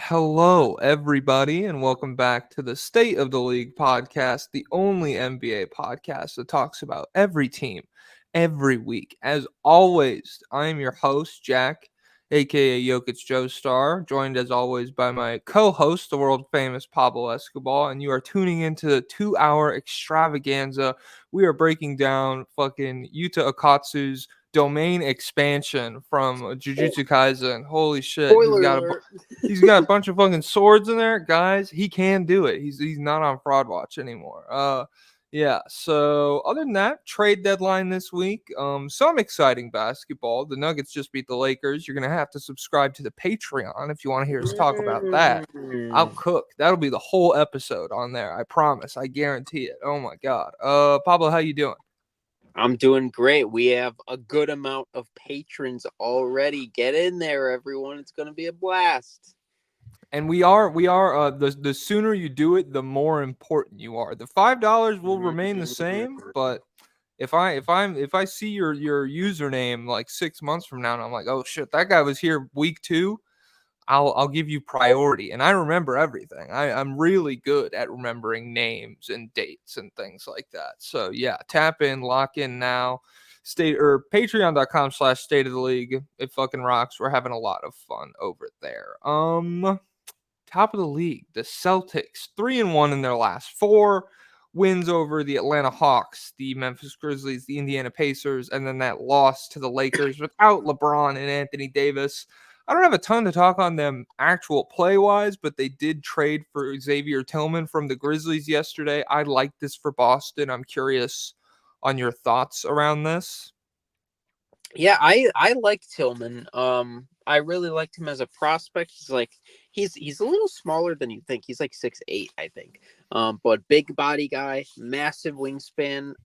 Hello, everybody, and welcome back to the State of the League podcast, the only NBA podcast that talks about every team every week. As always, I am your host, Jack, aka Jokic Joestar, joined as always by my co host, the world famous Pablo Escobar, and you are tuning into the 2 hour extravaganza. We are breaking down fucking Yuta Akatsu's domain expansion from Jujutsu Kaisen. Holy shit, Spoiler alert. he's got a bunch of fucking swords in there, guys. He can do it. He's not on fraud watch anymore. Yeah. So other than that, trade deadline this week. Some exciting basketball. The Nuggets just beat the Lakers. You're gonna have to subscribe to the Patreon if you want to hear us talk about that. I'll cook. That'll be the whole episode on there. I promise. I guarantee it. Oh my god. Pablo, how you doing? I'm doing great. We have a good amount of patrons already. Get in there, everyone. It's going to be a blast. And we are the sooner you do it, the more important you are. The $5 will remain the same, but if I see your username like 6 months from now and I'm like, oh shit, that guy was here week 2, I'll give you priority. And I remember everything. I'm really good at remembering names and dates and things like that. So yeah, tap in, lock in now. Patreon.com/state of the league. It fucking rocks. We're having a lot of fun over there. Top of the league, the Celtics, 3-1 in their last 4 wins over the Atlanta Hawks, the Memphis Grizzlies, the Indiana Pacers, and then that loss to the Lakers without LeBron and Anthony Davis. I don't have a ton to talk on them actual play wise, but they did trade for Xavier Tillman from the Grizzlies yesterday. I like this for Boston. I'm curious on your thoughts around this. Yeah, I like Tillman. I really liked him as a prospect. He's a little smaller than you think. He's like 6'8", I think. But big body guy, massive wingspan,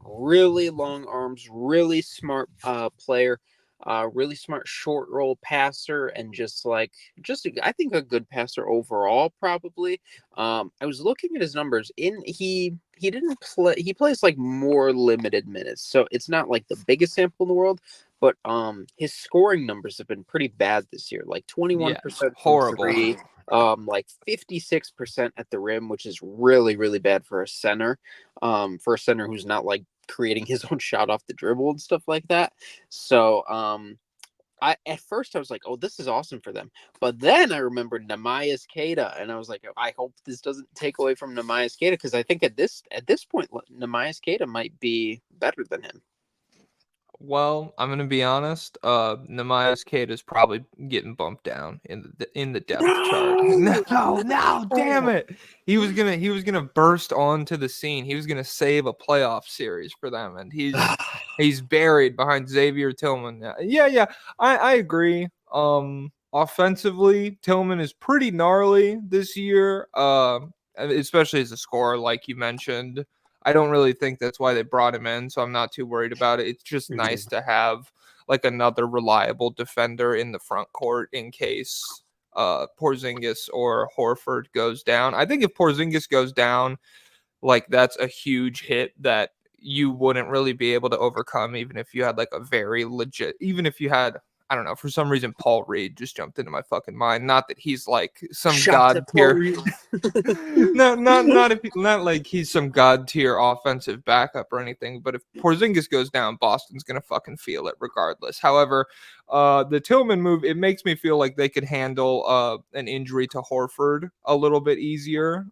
really long arms, really smart player, really smart short roll passer, and I think a good passer overall probably. I was looking at his numbers. He didn't play. He plays like more limited minutes, so it's not like the biggest sample in the world. But his scoring numbers have been pretty bad this year. Like Yeah, 21% from horrible. three, like 56% at the rim, which is really really bad for a center. For a center who's not like creating his own shot off the dribble and stuff like that. So I at first I was like, oh, this is awesome for them. But then I remembered Namias Keita, and I was like, I hope this doesn't take away from Namias Keita, because I think at this point, Namias Keita might be better than him. Well, I'm gonna be honest. Namias Kate is probably getting bumped down in the depth chart. No. No, damn it! He was gonna burst onto the scene. He was gonna save a playoff series for them, and he's buried behind Xavier Tillman. Yeah. I agree. Offensively, Tillman is pretty gnarly this year. Especially as a scorer, like you mentioned. I don't really think that's why they brought him in, so I'm not too worried about it. It's just nice to have like another reliable defender in the front court in case Porzingis or Horford goes down. I think if Porzingis goes down, like that's a huge hit that you wouldn't really be able to overcome even if you had like a very legit, even if you had, I don't know, for some reason Paul Reed just jumped into my fucking mind. Not that he's like some Shots god at Paul tier, Reed. not like he's some god tier offensive backup or anything. But if Porzingis goes down, Boston's gonna fucking feel it regardless. However, the Tillman move, it makes me feel like they could handle an injury to Horford a little bit easier.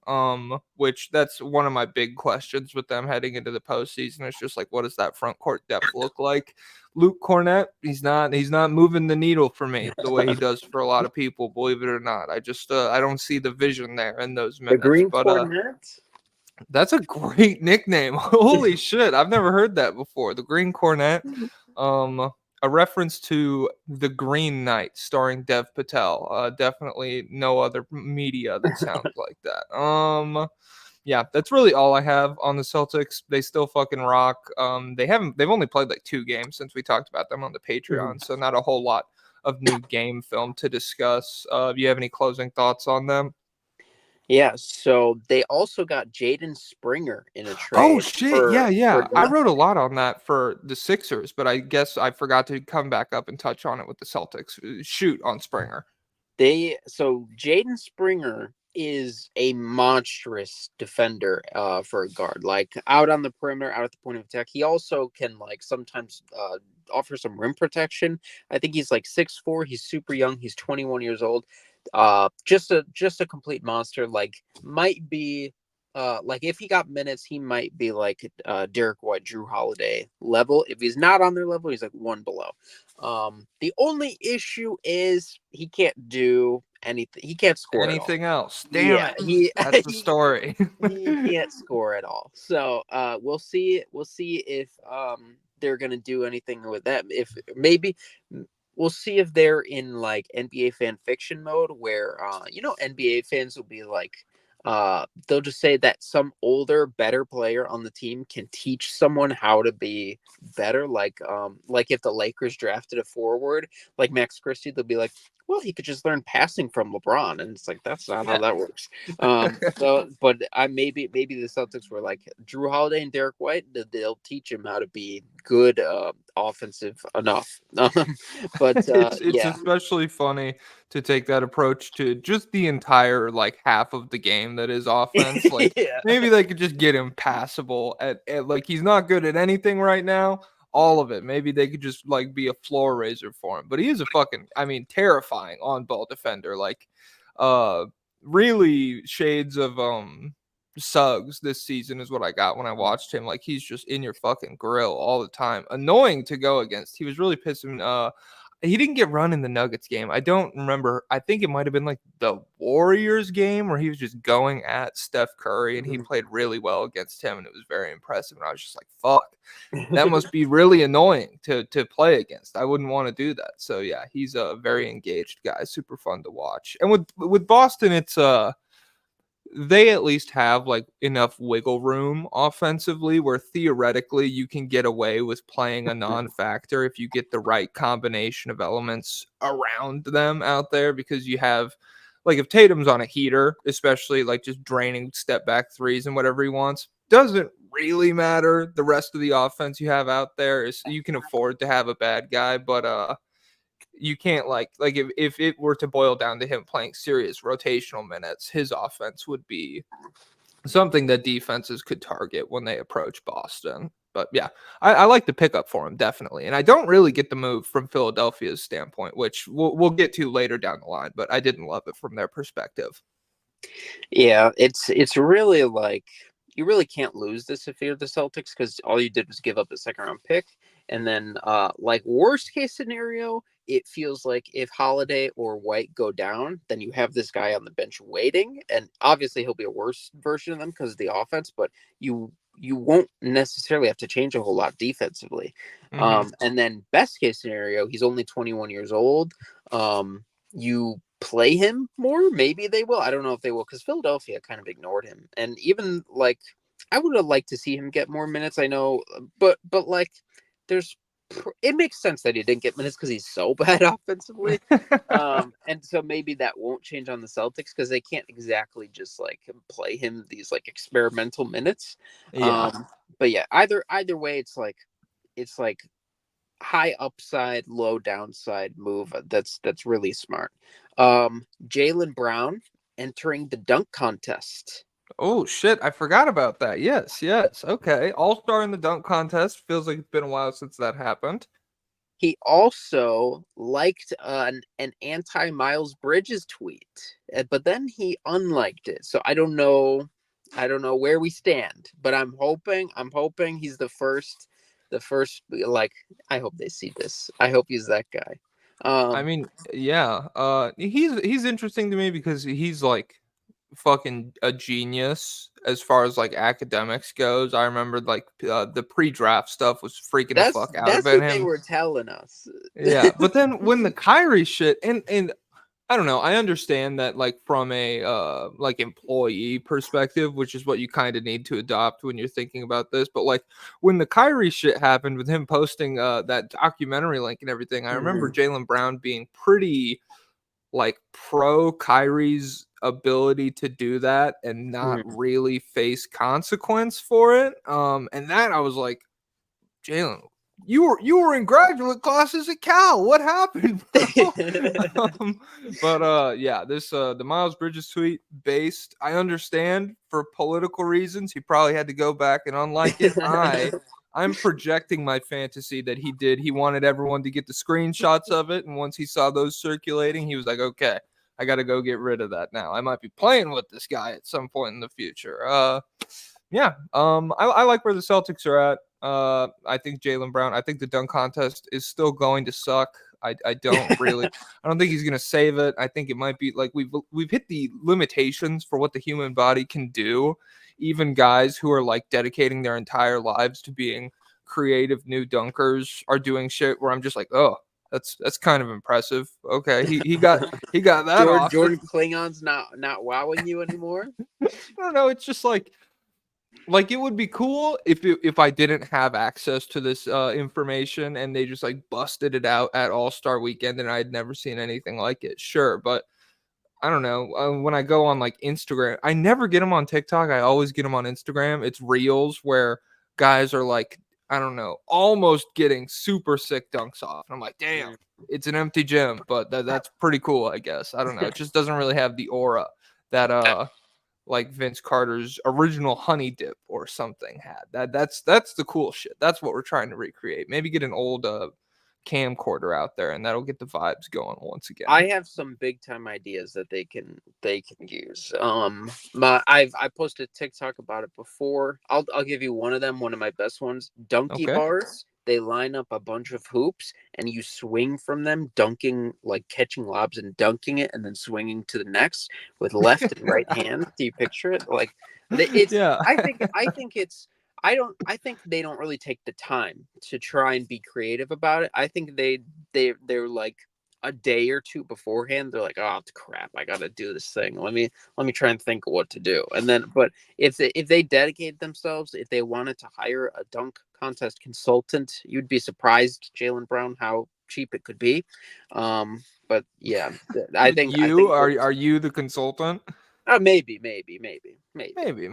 Which that's one of my big questions with them heading into the postseason. It's just like, what does that front court depth look like? Luke Cornett, he's not moving the needle for me the way he does for a lot of people, believe it or not. I just I don't see the vision there in those The minutes. Green But Cornet. that's a great nickname. Holy shit, I've never heard that before. The Green Cornet. A reference to The Green Knight starring Dev Patel. Definitely no other media that sounds like that. Yeah, that's really all I have on the Celtics. They still fucking rock. They've only played like 2 games since we talked about them on the Patreon, so not a whole lot of new game film to discuss. Do you have any closing thoughts on them? Yeah, so they also got Jaden Springer in a Oh trade shit, for yeah. I wrote a lot on that for the Sixers, but I guess I forgot to come back up and touch on it with the Celtics. Shoot on Springer. Jaden Springer is a monstrous defender for a guard. Like out on the perimeter, out at the point of attack. He also can like sometimes offer some rim protection. I think he's like 6'4". He's super young. He's 21 years old. Just a complete monster. Like might be like if he got minutes, he might be like Derek White, Drew Holiday level. If he's not on their level, he's like one below. The only issue is he can't do anything. He can't score at all. Anything else? Damn Yeah, it. he That's the he story. he can't score at all. So we'll see. We'll see if they're gonna do anything with that. If maybe we'll see if they're in like NBA fan fiction mode where NBA fans will be like they'll just say that some older better player on the team can teach someone how to be better, like if the Lakers drafted a forward like Max Christie, they'll be like, well, he could just learn passing from LeBron, and it's like that's not how Yeah. that works. But I maybe the Celtics were like Drew Holiday and Derek White, they'll teach him how to be good offensive enough. But It's yeah. especially funny to take that approach to just the entire like half of the game that is offense. Like Yeah. maybe they could just get him passable at like he's not good at anything right now. All of it. Maybe they could just like be a floor raiser for him. But he is a fucking I mean terrifying on ball defender. Like uh really shades of Suggs this season is what I got when I watched him. Like he's just in your fucking grill all the time. Annoying to go against. He was really pissing he didn't get run in the Nuggets game. I don't remember. I think it might have been like the Warriors game where he was just going at Steph Curry and he played really well against him and it was very impressive. And I was just like, fuck, that must be really annoying to play against. I wouldn't want to do that. So yeah, he's a very engaged guy, super fun to watch. And with Boston, it's they at least have like enough wiggle room offensively where theoretically you can get away with playing a non-factor if you get the right combination of elements around them out there because you have like if Tatum's on a heater, especially like just draining step back threes and whatever he wants, doesn't really matter. The rest of the offense you have out there is you can afford to have a bad guy, but you can't like if it were to boil down to him playing serious rotational minutes, his offense would be something that defenses could target when they approach Boston. But yeah, I like the pickup for him definitely, and I don't really get the move from Philadelphia's standpoint, which we'll get to later down the line. But I didn't love it from their perspective. Yeah, it's really like you really can't lose this if you're the Celtics because all you did was give up a second round pick, and then like worst case scenario, it feels like if Holiday or White go down, then you have this guy on the bench waiting, and obviously he'll be a worse version of them because of the offense, but you won't necessarily have to change a whole lot defensively. Mm-hmm. And then best case scenario, he's only 21 years old. You play him more. Maybe they will. I don't know if they will because Philadelphia kind of ignored him. And even like I would have liked to see him get more minutes. I know, but like there's it makes sense that he didn't get minutes because he's so bad offensively. And so maybe that won't change on the Celtics because they can't exactly just like play him these like experimental minutes. Yeah. But yeah, either way, it's like high upside, low downside move. That's really smart. Jaylen Brown entering the dunk contest. Oh shit, I forgot about that. Yes, yes. Okay. All-star in the dunk contest. Feels like it's been a while since that happened. He also liked an anti Miles Bridges tweet, but then he unliked it. So I don't know where we stand, but I'm hoping he's the first. Like I hope they see this. I hope he's that guy. I Um, mean, yeah. He's interesting to me because he's like fucking a genius as far as like academics goes. I remember like the pre-draft stuff was freaking the that's fuck out that's about what they him. were telling us. Yeah, but then when the Kyrie shit and I don't know, I understand that like from a like employee perspective, which is what you kind of need to adopt when you're thinking about this, but like when the Kyrie shit happened with him posting that documentary link and everything, I remember Mhm, Jaylen Brown being pretty like pro Kyrie's ability to do that and not mhm. really face consequence for it. And that I was like, Jalen, you were in graduate classes at Cal. What happened, bro? Yeah, this the Miles Bridges tweet based. I understand for political reasons he probably had to go back and unlike it. I'm projecting my fantasy that he did. He wanted everyone to get the screenshots of it, and once he saw those circulating, he was like, okay, I got to go get rid of that now. I might be playing with this guy at some point in the future. Yeah. I like where the Celtics are at. I think Jaylen Brown. I think the dunk contest is still going to suck. I don't really. I don't think he's gonna save it. I think it might be like we've hit the limitations for what the human body can do. Even guys who are like dedicating their entire lives to being creative new dunkers are doing shit where I'm just like, oh, that's kind of impressive. Okay, he got that off. Jordan Klingon's not wowing you anymore. I don't know. It's just like it would be cool if I didn't have access to this information and they just like busted it out at All-Star Weekend and I'd never seen anything like it. Sure, but I don't know. When I go on like Instagram, I never get them on TikTok. I always get them on Instagram. It's reels where guys are like, I don't know, almost getting super sick dunks off. And I'm like, damn, it's an empty gym, but that's pretty cool, I guess. I don't know. It just doesn't really have the aura that like Vince Carter's original honey dip or something had. That's the cool shit. That's what we're trying to recreate. Maybe get an old camcorder out there and that'll get the vibes going once again. I have some big time ideas that they can use. I posted TikTok about it before. I'll give you one of them. One of my best ones. Donkey Okay. bars. They line up a bunch of hoops and you swing from them, dunking, like catching lobs and dunking it, and then swinging to the next with left and right hand. Do you picture it? Like it's. Yeah. I think it's. I think they don't really take the time to try and be creative about it. I think they're like a day or two beforehand. They're like, oh crap, I gotta do this thing. Let me try and think of what to do. And then, but if they dedicate themselves, if they wanted to hire a dunk contest consultant, you'd be surprised, Jaylen Brown, how cheap it could be. But yeah, I You think are you the consultant? maybe. Maybe,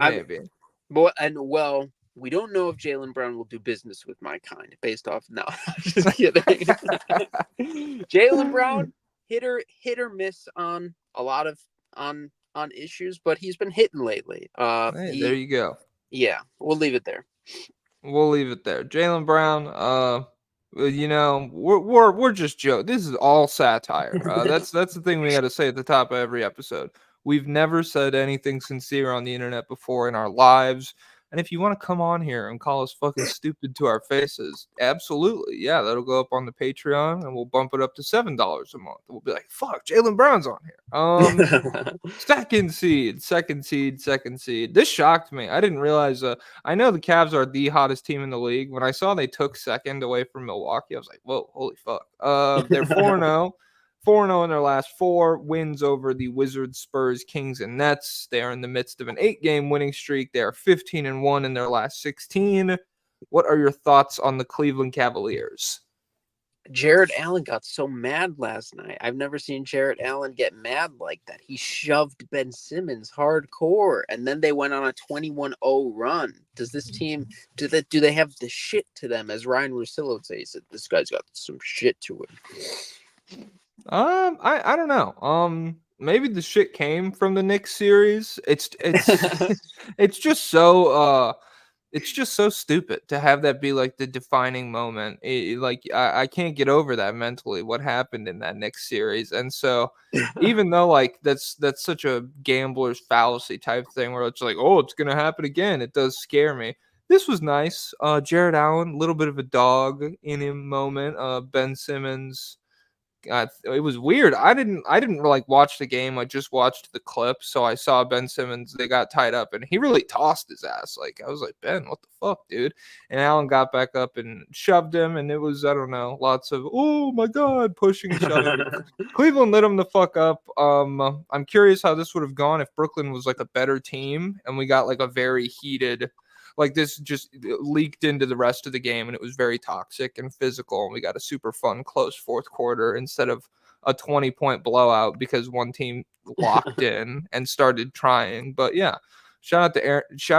I maybe. But and well, we don't know if Jaylen Brown will do business with my kind based off. No, I'm just kidding. Jaylen Brown hit or miss on a lot of on issues, but he's been hitting lately. Hey, there you go. Yeah, we'll leave it there. We'll leave it there. Jaylen Brown, we're just joking. This is all satire. That's the thing we got to say at the top of every episode. We've never said anything sincere on the internet before in our lives. And if you want to come on here and call us fucking stupid to our faces, absolutely. Yeah, that'll go up on the Patreon and we'll bump it up to $7 a month. We'll be like, fuck, Jaylen Brown's on here. Second seed. This shocked me. I didn't realize I know the Cavs are the hottest team in the league. When I saw they took second away from Milwaukee, I was like, whoa, holy fuck. They're 4-0. 4-0 in their last four wins over the Wizards, Spurs, Kings, and Nets. They are in the midst of an 8-game winning streak. They are 15-1 in their last 16. What are your thoughts on the Cleveland Cavaliers? Jared Allen got so mad last night. I've never seen Jared Allen get mad like that. He shoved Ben Simmons hardcore, and then they went on a 21-0 run. Does this team do they have the shit to them, as Ryan Russillo would say? He said this guy's got some shit to him. I don't know. Maybe the shit came from the Knicks series. It's just so it's just so stupid to have that be like the defining moment. I can't get over that mentally. What happened in that Knicks series, and so even though like that's such a gambler's fallacy type thing where it's like, oh, it's gonna happen again. It does scare me. This was nice. Jared Allen, a little bit of a dog in him moment. Ben Simmons. It was weird. I didn't like watch the game. I just watched the clip. So I saw Ben Simmons. They got tied up, and he really tossed his ass. Like I was like, Ben, what the fuck, dude? And Allen got back up and shoved him, and it was I don't know, lots of oh my god, pushing and shoving. Cleveland lit him the fuck up. I'm curious how this would have gone if Brooklyn was like a better team and we got like a very heated like this just leaked into the rest of the game and it was very toxic and physical and we got a super fun close fourth quarter instead of a 20-point blowout because one team locked in and started trying. But yeah, Shout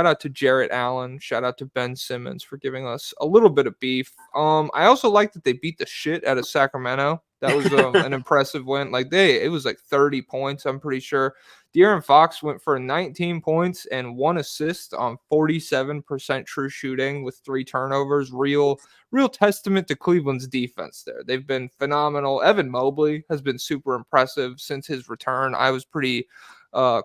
out to Jarrett Allen. Shout out to Ben Simmons for giving us a little bit of beef. I also like that they beat the shit out of Sacramento. That was an impressive win. Like it was like 30 points. I'm pretty sure. De'Aaron Fox went for 19 points and 1 assist on 47% true shooting with 3 turnovers. Real testament to Cleveland's defense there. They've been phenomenal. Evan Mobley has been super impressive since his return. I was pretty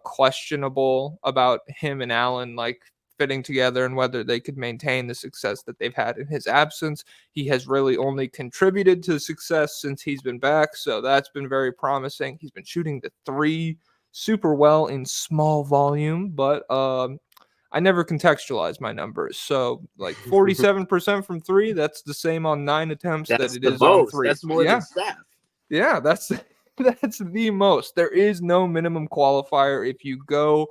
questionable about him and Allen like fitting together and whether they could maintain the success that they've had in his absence. He has really only contributed to success since he's been back, so that's been very promising. He's been shooting the three super well in small volume, but I never contextualize my numbers. So like 47% from three, that's the same on 9 attempts that That's it the is on most. three. That's more than Yeah. Steph. Yeah, that's the most. There is no minimum qualifier. If you go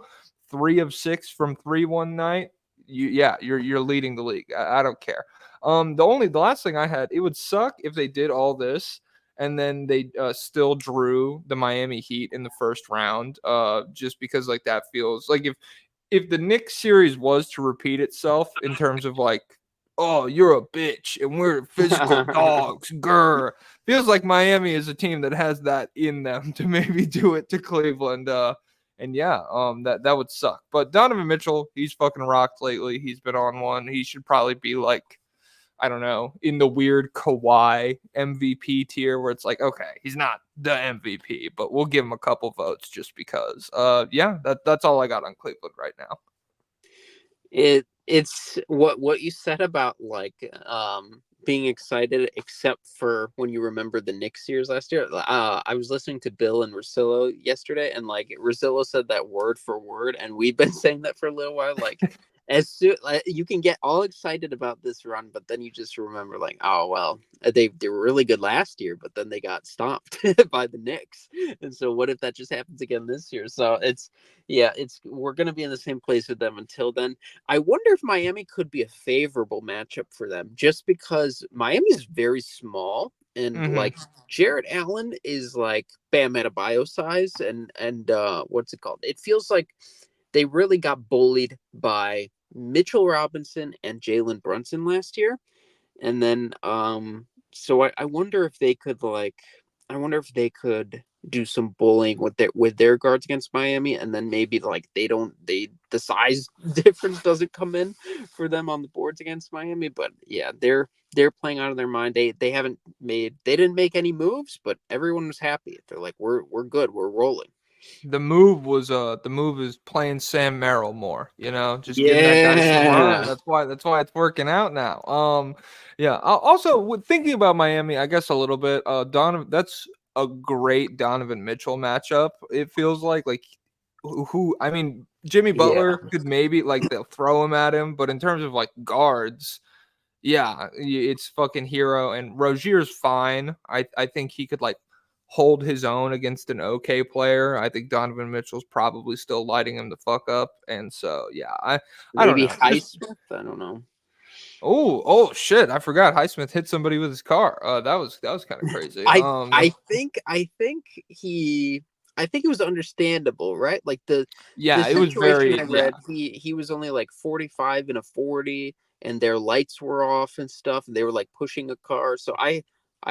3 of 6 from three one night, you're leading the league. I don't care. The last thing I had, it would suck if they did all this and then they still drew the Miami Heat in the first round. Just because like that feels like if the Knicks series was to repeat itself in terms of like, oh, you're a bitch and we're physical dogs, grr. Feels like Miami is a team that has that in them to maybe do it to Cleveland. And yeah, that would suck. But Donovan Mitchell, he's fucking rocked lately. He's been on one. He should probably be like, I don't know, in the weird Kawhi MVP tier where it's like, okay, he's not the MVP, but we'll give him a couple votes just because. Yeah, that's all I got on Cleveland right now. It's what you said about like being excited, except for when you remember the Knicks series last year. I was listening to Bill and Rosillo yesterday, and like Rosillo said that word for word, and we've been saying that for a little while. Like as soon like, you can get all excited about this run, but then you just remember like, oh well, they were really good last year, but then they got stomped by the Knicks, and so what if that just happens again this year? So it's we're gonna be in the same place with them until then. I wonder if Miami could be a favorable matchup for them just because Miami is very small and Mm-hmm. like Jarrett Allen is like Bam Adebayo size and what's it called? It feels like they really got bullied by Mitchell Robinson and Jalen Brunson last year. And then so I wonder if they could do some bullying with their guards against Miami, and then maybe like the size difference doesn't come in for them on the boards against Miami. But yeah, they're playing out of their mind. They didn't make any moves, but everyone was happy. They're like, we're good, we're rolling. The move is playing Sam Merrill more, just getting that guy some run. Yeah. That's why it's working out now. Yeah. Also thinking about Miami, I guess a little bit. Donovan, that's a great Donovan Mitchell matchup. It feels like who I mean, Jimmy Yeah. Butler could maybe like they'll throw him at him, but in terms of like guards, yeah, it's fucking hero and Rozier's fine. I think he could like hold his own against an okay player. I think Donovan Mitchell's probably still lighting him the fuck up, and so yeah, I don't Maybe know. Just Highsmith. I don't know. oh shit, I forgot Highsmith hit somebody with his car. That was kind of crazy. I think it was understandable, right? Like the Yeah, it was situation very I yeah. read, he was only like 45 in a 40, and their lights were off and stuff, and they were like pushing a car. So I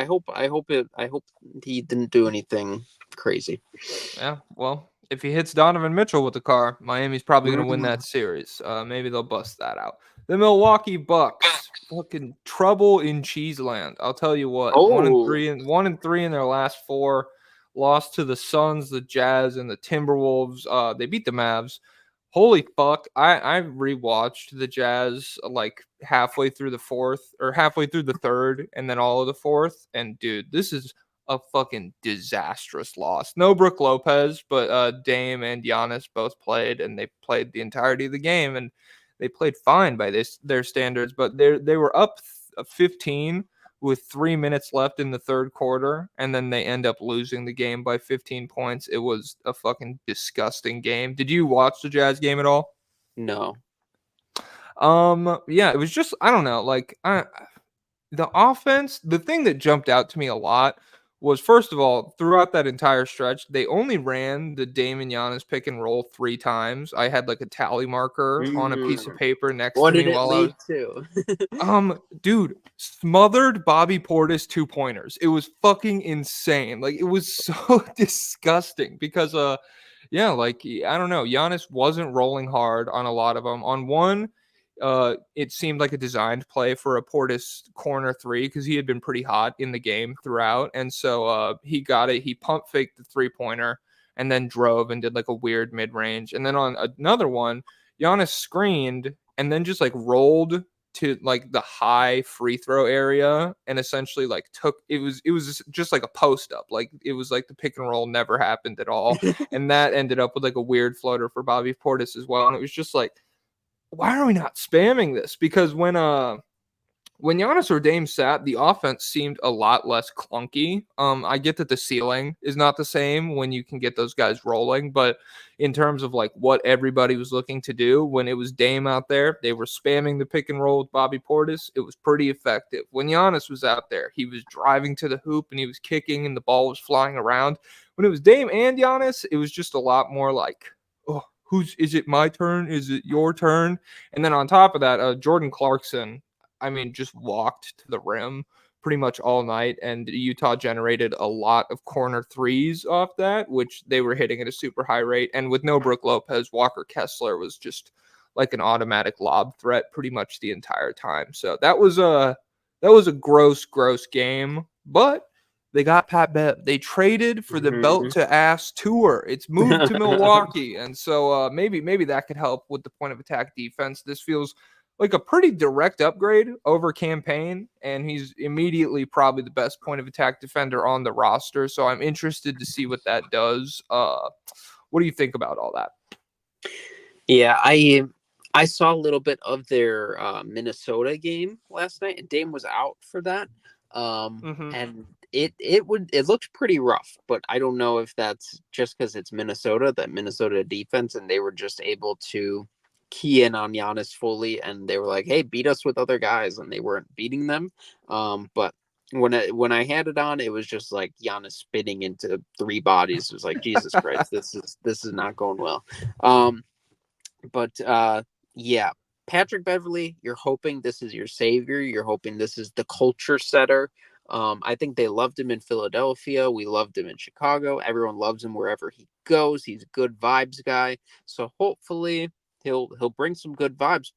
hope he didn't do anything crazy. Yeah, well, if he hits Donovan Mitchell with the car, Miami's probably going to win Mm. that series. Maybe they'll bust that out. The Milwaukee Bucks, fucking trouble in Cheeseland. I'll tell you what, Oh 1-3 in their last four. Lost to the Suns, the Jazz, and the Timberwolves. They beat the Mavs. Holy fuck! I rewatched the Jazz like halfway through the fourth or halfway through the third, and then all of the fourth. And dude, this is a fucking disastrous loss. No Brook Lopez, but Dame and Giannis both played, and they played the entirety of the game, and they played fine by their standards. But they were up 15 with 3 minutes left in the third quarter, and then they end up losing the game by 15 points. It was a fucking disgusting game. Did you watch the Jazz game at all? no. Yeah, it was just I don't know, like the offense. The thing that jumped out to me a lot was, first of all, throughout that entire stretch, they only ran the Dame and Giannis pick and roll 3 times. I had like a tally marker on a piece of Mm. paper next What to did me it while I lead was to? dude, smothered Bobby Portis 2 pointers. It was fucking insane. Like it was so disgusting because yeah, like I don't know, Giannis wasn't rolling hard on a lot of them. On one, it seemed like a designed play for a Portis corner three because he had been pretty hot in the game throughout, and so he got it. He pump faked the 3 pointer and then drove and did like a weird mid range. And then on another one, Giannis screened and then just like rolled to like the high free throw area and essentially like took it was just like a post up, like it was like the pick and roll never happened at all, and that ended up with like a weird floater for Bobby Portis as well. And it was just like, why are we not spamming this? Because when Giannis or Dame sat, the offense seemed a lot less clunky. I get that the ceiling is not the same when you can get those guys rolling, but in terms of like what everybody was looking to do, when it was Dame out there, they were spamming the pick and roll with Bobby Portis. It was pretty effective. When Giannis was out there, he was driving to the hoop and he was kicking and the ball was flying around. When it was Dame and Giannis, it was just a lot more like, oh, is it my turn? Is it your turn? And then on top of that, Jordan Clarkson, I mean, just walked to the rim pretty much all night, and Utah generated a lot of corner threes off that, which they were hitting at a super high rate. And with no Brook Lopez, Walker Kessler was just like an automatic lob threat pretty much the entire time. So that was a gross game, but they got Pat Bev. They traded for the belt Mhm. to ass tour. It's moved to Milwaukee, and so maybe that could help with the point of attack defense. This feels like a pretty direct upgrade over campaign, and he's immediately probably the best point of attack defender on the roster. So I'm interested to see what that does. What do you think about all that? Yeah, I saw a little bit of their Minnesota game last night, and Dame was out for that. Mm-hmm. And it looked pretty rough, but I don't know if that's just because it's Minnesota, that Minnesota defense, and they were just able to key in on Giannis fully, and they were like, "Hey, beat us with other guys," and they weren't beating them. But when I had it on, it was just like Giannis spinning into three bodies. It was like, Jesus Christ, this is not going well. Um, but yeah, Patrick Beverly, you're hoping this is your savior. You're hoping this is the culture setter. I think they loved him in Philadelphia. We loved him in Chicago. Everyone loves him wherever he goes. He's a good vibes guy. So hopefully he'll bring some good vibes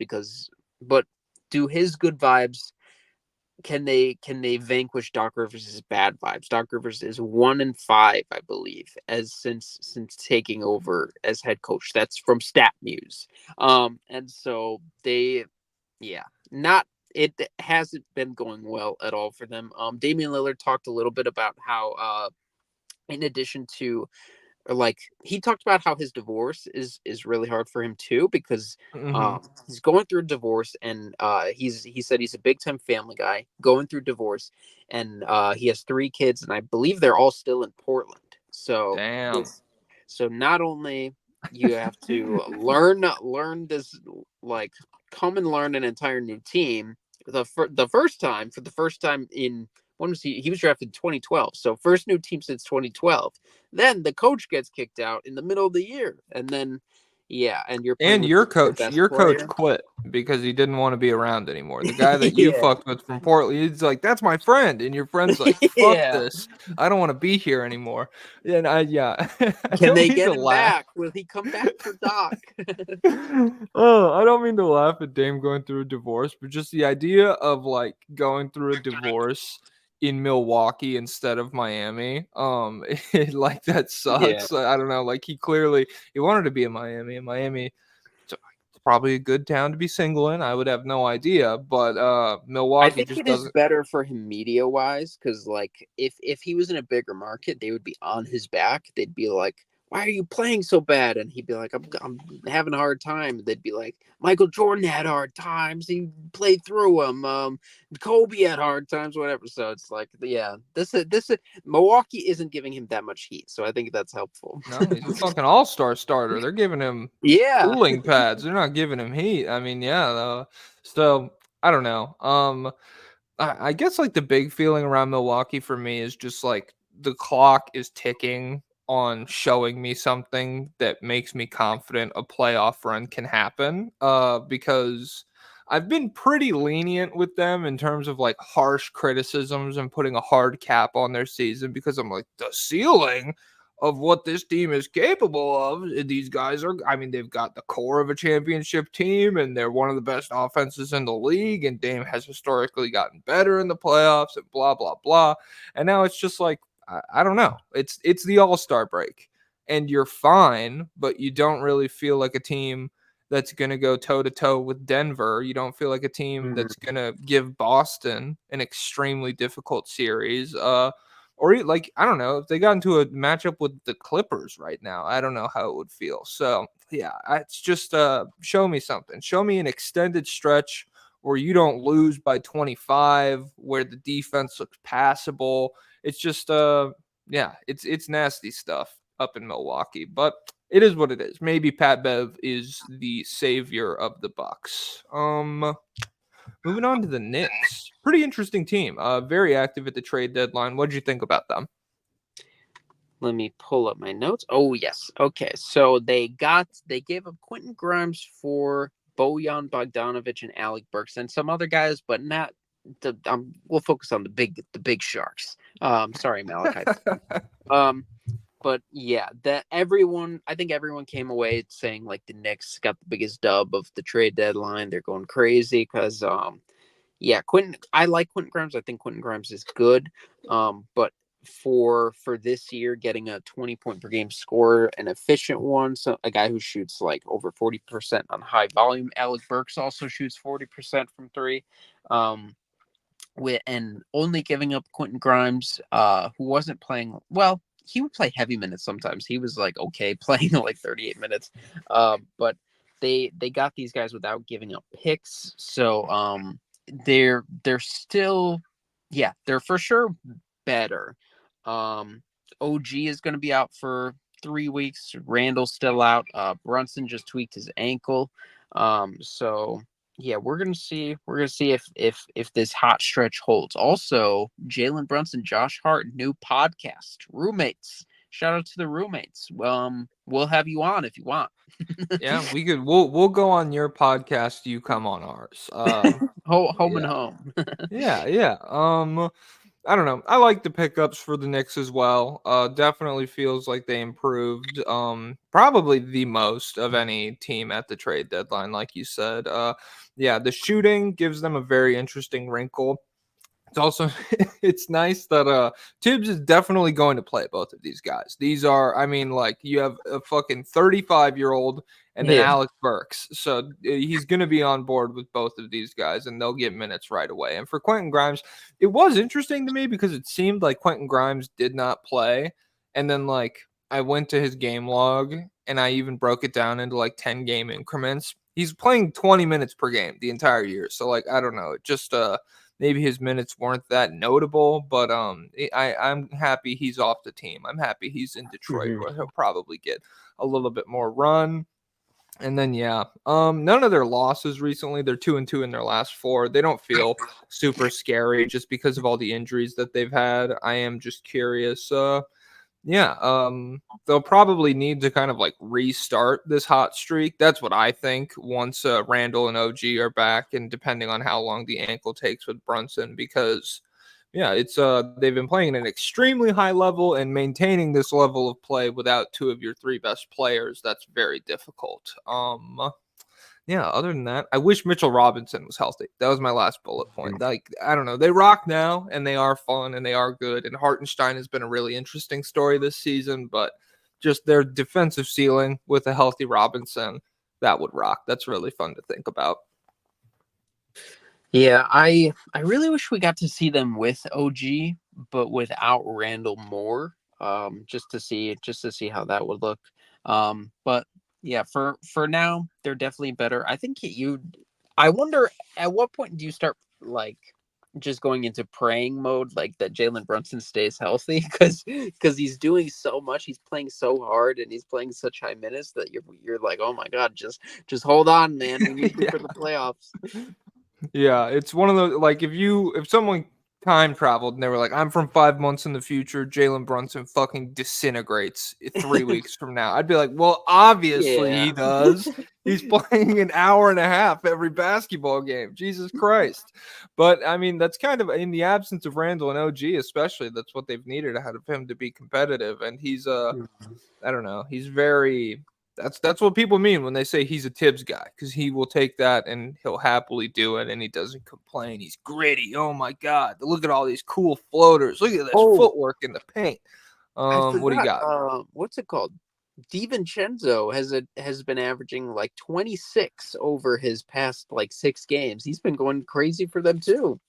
but do his good vibes, can they vanquish Doc Rivers' bad vibes? Doc Rivers is 1-5, I believe, as since taking over as head coach. That's from StatMuse. And so yeah, not it hasn't been going well at all for them. Damian Lillard talked a little bit about how in addition to, or like, he talked about how his divorce is really hard for him too, because Mm-hmm. he's going through a divorce, and he said he's a big time family guy going through divorce, and he has 3 kids, and I believe they're all still in Portland. So Damn. it's so not only you have to learn this, like, come and learn an entire new team the first time, for the first time in, when was he was drafted in 2012, so first new team since 2012. Then the coach gets kicked out in the middle of the year, and then yeah, and you're playing And with your your coach, best your coach player. quit because he didn't want to be around anymore. The guy that you Yeah, fucked with from Portland, he's like, "That's my friend," and your friend's like, "Fuck yeah. this, I don't want to be here anymore." And yeah, I Can don't they mean get to him laugh. back? Will he come back for Doc? Oh, I don't mean to laugh at Dame going through a divorce, but just the idea of like going through a divorce in Milwaukee instead of Miami, like that Yeah, sucks. I don't know. Like he wanted to be in Miami, and Miami, it's probably a good town to be single in. I would have no idea, but I Milwaukee think just it is doesn't. better for him media wise, because like if he was in a bigger market, they would be on his back. They'd be like, "Why are you playing so bad?" And he'd be like, "I'm having a hard time." They'd be like, "Michael Jordan had hard times. He played through them. Kobe had hard times, whatever." So it's like, yeah, this is Milwaukee isn't giving him that much heat, so I think that's helpful. No, he's a fucking all-star starter. They're giving him Yeah, cooling pads. They're not giving him heat. I mean, yeah. So I don't know. I guess like the big feeling around Milwaukee for me is just like the clock is ticking on showing me something that makes me confident a playoff run can happen. Because I've been pretty lenient with them in terms of like harsh criticisms and putting a hard cap on their season because I'm like the ceiling of what this team is capable of. These guys are, I mean, they've got the core of a championship team and they're one of the best offenses in the league. And Dame has historically gotten better in the playoffs and blah, blah, blah. And now it's just like, I don't know. It's the All-Star break and you're fine, but you don't really feel like a team that's going to go toe to toe with Denver. You don't feel like a team Mhm. that's going to give Boston an extremely difficult series. Or like I don't know if they got into a matchup with the Clippers right now, I don't know how it would feel. So yeah, it's just show me something. Show me an extended stretch where you don't lose by 25, where the defense looks passable. It's just yeah, it's nasty stuff up in Milwaukee, but it is what it is. Maybe Pat Bev is the savior of the Bucks. Moving on to the Knicks. Pretty interesting team. Very active at the trade deadline. What did you think about them? Let me pull up my notes. Oh yes. Okay. So they gave up Quentin Grimes for Bojan Bogdanovic and Alec Burks and some other guys, but not the we'll focus on the big sharks. Sorry, Malachi. Um but yeah, that I think everyone came away saying like the Knicks got the biggest dub of the trade deadline. They're going crazy because yeah, I like Quentin Grimes. I think Quentin Grimes is good. But for this year, getting a 20-point per game scorer, an efficient one, so a guy who shoots like over 40% on high volume. Alec Burks also shoots 40% from three. And only giving up Quentin Grimes, who wasn't playing well. He would play heavy minutes sometimes. He was like okay playing like 38 minutes. But they got these guys without giving up picks. So they're still, yeah, they're for sure better. Um OG is going to be out for 3 weeks. Randall's still out. Brunson just tweaked his ankle. So yeah, we're gonna see if this hot stretch holds. Also, Jalen Brunson, Josh Hart, new podcast, roommates. Shout out to the roommates. We'll have you on if you want. Yeah, we could. We'll go on your podcast. You come on ours. Home and Yeah, home. yeah. I don't know. I like the pickups for the Knicks as well. Definitely feels like they improved. Probably the most of any team at the trade deadline, like you said. Yeah, the shooting gives them a very interesting wrinkle. It's also it's nice that Tibbs is definitely going to play both of these guys. These are, I mean, like you have a fucking 35-year-old and then Yeah. Alec Burks. So he's going to be on board with both of these guys and they'll get minutes right away. And for Quentin Grimes, it was interesting to me because it seemed like Quentin Grimes did not play. And then like I went to his game log and I even broke it down into like 10 game increments. He's playing 20 minutes per game the entire year. So like I don't know, it just maybe his minutes weren't that notable, but I'm happy he's off the team. I'm happy he's in Detroit Mhm. where he'll probably get a little bit more run. And then yeah, none of their losses recently. They're 2-2 in their last four. They don't feel super scary just because of all the injuries that they've had. I am just curious. Yeah, they'll probably need to kind of like restart this hot streak. That's what I think once Randall and OG are back, and depending on how long the ankle takes with Brunson, because yeah, it's they've been playing at an extremely high level and maintaining this level of play without two of your three best players. That's very difficult. Yeah, other than that, I wish Mitchell Robinson was healthy. That was my last bullet point. Like, I don't know. They rock now and they are fun and they are good. And Hartenstein has been a really interesting story this season, but just their defensive ceiling with a healthy Robinson, that would rock. That's really fun to think about. Yeah, I really wish we got to see them with OG, but without Randall Moore. Just to see how that would look. But yeah, for now, they're definitely better. I think I wonder at what point do you start like just going into praying mode, like that Jalen Brunson stays healthy, because he's doing so much, he's playing so hard, and he's playing such high minutes that you're like, oh my god, just hold on, man, we need you Yeah. for the playoffs. Yeah, it's one of those like if someone time traveled and they were like, I'm from 5 months in the future. Jalen Brunson fucking disintegrates 3 weeks from now. I'd be like, well, obviously he Yeah. does. He's playing an hour and a half every basketball game. Jesus Christ. But I mean, that's kind of in the absence of Randall and OG, especially. That's what they've needed ahead of him to be competitive. And he's I don't know. He's very. That's what people mean when they say he's a Tibbs guy, because he will take that and he'll happily do it, and he doesn't complain. He's gritty. Oh my God! Look at all these cool floaters. Look at this Oh, footwork in the paint. I What do you forgot. got? What's it called? DiVincenzo has been averaging like 26 over his past like 6 games. He's been going crazy for them too.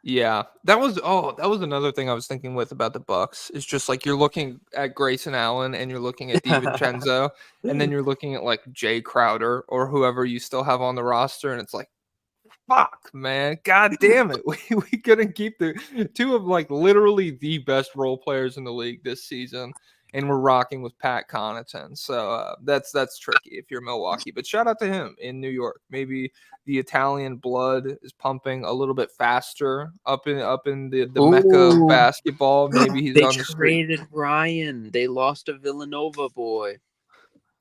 Yeah, that was another thing I was thinking with about the Bucks. It's just like you're looking at Grayson Allen and you're looking at DiVincenzo, and then you're looking at like Jay Crowder or whoever you still have on the roster, and it's like, fuck, man. God damn it. We couldn't keep the two of like literally the best role players in the league this season. And we're rocking with Pat Connaughton. So that's tricky if you're Milwaukee. But shout out to him in New York. Maybe the Italian blood is pumping a little bit faster up in the mecca of Ooh, basketball. Maybe he's they on the street. traded Ryan. They lost a Villanova boy.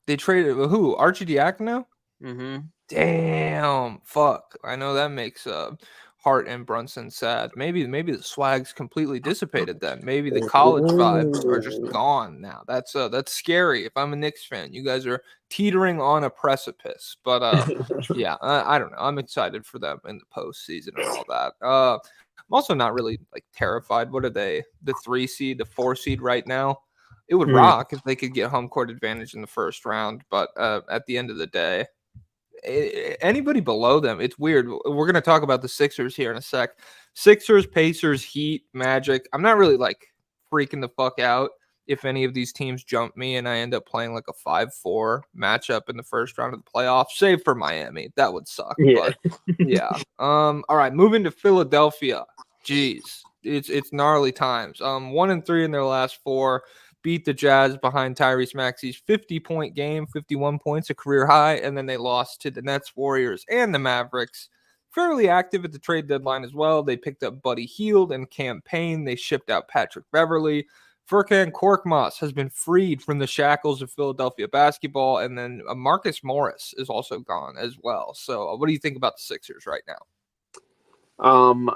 They traded who? Archie Diacono? Mm-hmm. Damn, fuck. I know that makes Hart and Brunson sad. Maybe the swag's completely dissipated then. Maybe the college vibes are just Ooh. gone now. That's scary. If I'm a Knicks fan, you guys are teetering on a precipice. But yeah, I don't know. I'm excited for them in the postseason and all that. I'm also not really like terrified. What are they? The 3 seed, the 4 seed right now? It would Hmm. rock if they could get home court advantage in the first round, but at the end of the day, anybody below them, it's weird. We're going to talk about the Sixers here in a sec. Sixers, Pacers, Heat, Magic. I'm not really like freaking the fuck out if any of these teams jump me and I end up playing like a 5-4 matchup in the first round of the playoffs, save for Miami. That would suck, Yeah. but yeah. All right, moving to Philadelphia. Jeez. It's gnarly times. 1-3 in their last four, beat the Jazz behind Tyrese Maxey's 50-point game, 51 points, a career high, and then they lost to the Nets, Warriors, and the Mavericks. Fairly active at the trade deadline as well. They picked up Buddy Hield and campaign. They shipped out Patrick Beverly. Furkan Korkmaz has been freed from the shackles of Philadelphia basketball, and then Marcus Morris is also gone as well. So, what do you think about the Sixers right now? Um,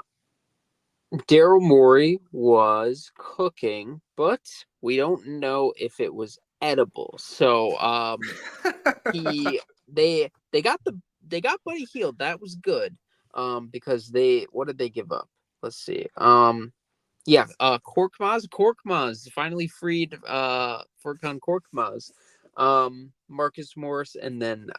Daryl Morey was cooking, but we don't know if it was edible. So he they got Buddy Healed. That was good. Because they what did they give up? Let's see. Yeah, Korkmaz finally freed Furkan Korkmaz. Marcus Morris, and then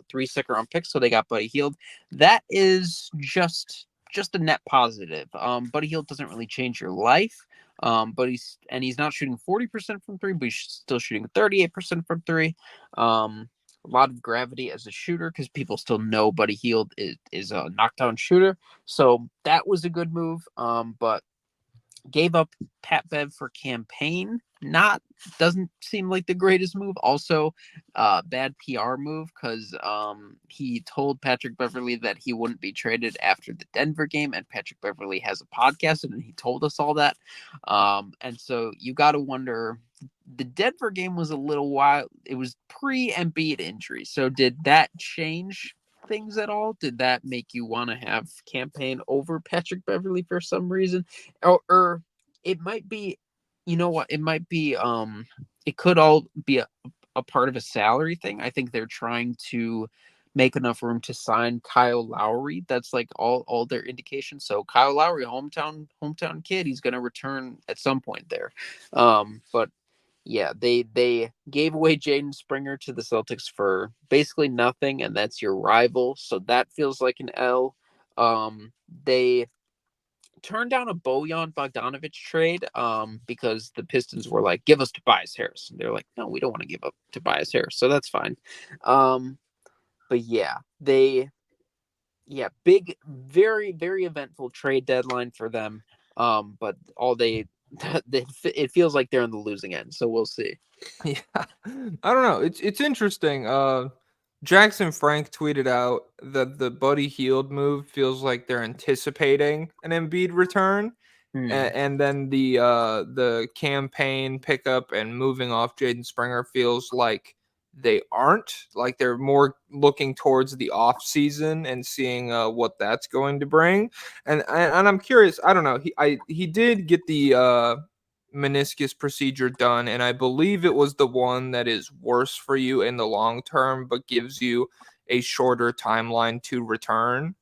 3 second round picks, so they got Buddy Healed. That is just a net positive. Buddy Hield doesn't really change your life. But he's not shooting 40% from three, but he's still shooting 38% from three. A lot of gravity as a shooter because people still know Buddy Hield is a knockdown shooter. So that was a good move. But gave up Pat Bev for campaign. Not doesn't seem like the greatest move. Also, bad PR move because he told Patrick Beverly that he wouldn't be traded after the Denver game, and Patrick Beverly has a podcast and he told us all that. And so you got to wonder. The Denver game was a little wild. It was pre-Embiid injury. So did that change things at all? Did that make you want to have campaign over Patrick Beverly for some reason? Or it might be, you know what, it might be it could all be a part of a salary thing. I think they're trying to make enough room to sign Kyle Lowry. That's like all their indications. So Kyle Lowry, hometown kid, he's going to return at some point there. But yeah, they gave away Jaden Springer to the Celtics for basically nothing, and that's your rival. So that feels like an L. They turned down a Bojan Bogdanovic trade because the Pistons were like, give us Tobias Harris. And they're like, no, we don't want to give up Tobias Harris. So that's fine. But big, very, very eventful trade deadline for them. But it feels like they're on the losing end. So we'll see. Yeah, I don't know. It's interesting. Jackson Frank tweeted out that the Buddy Hield move feels like they're anticipating an Embiid return. And then the campaign pickup and moving off Jaden Springer feels like they aren't. Like they're more looking towards the off season and seeing what that's going to bring. And I'm curious. I don't know. He did get the meniscus procedure done, and I believe it was the one that is worse for you in the long term, but gives you a shorter timeline to return.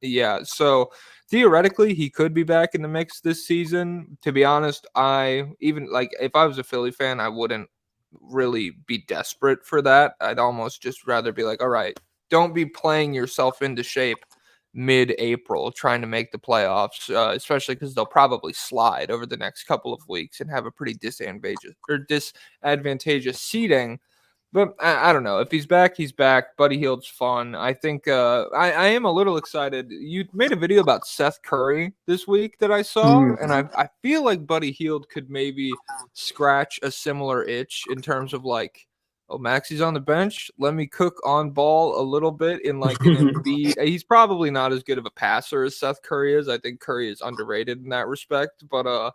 Yeah. So theoretically, he could be back in the mix this season. To be honest, I even like if I was a Philly fan, I wouldn't really be desperate for that. I'd almost just rather be like, all right, don't be playing yourself into shape mid-April trying to make the playoffs, especially because they'll probably slide over the next couple of weeks and have a pretty disadvantageous seeding. But I don't know. If he's back, he's back. Buddy Hield's fun. I think I am a little excited. You made a video about Seth Curry this week that I saw, and I feel like Buddy Hield could maybe scratch a similar itch in terms of like, oh, Maxi's on the bench. Let me cook on ball a little bit in like an Embiid. He's probably not as good of a passer as Seth Curry is. I think Curry is underrated in that respect, but I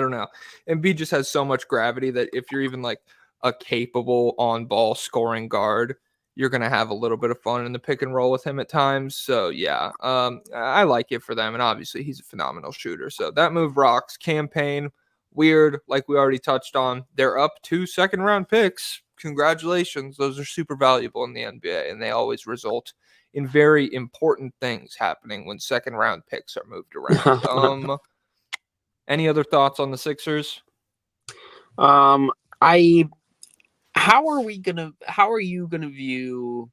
don't know. Embiid just has so much gravity that if you're even like a capable on ball scoring guard, you're going to have a little bit of fun in the pick and roll with him at times. So, yeah, I like it for them. And obviously, he's a phenomenal shooter. So, that move rocks. Campaign, weird, like we already touched on. They're up 2 second-round picks. Congratulations. Those are super valuable in the NBA, and they always result in very important things happening when second-round picks are moved around. Any other thoughts on the Sixers? I how are you gonna view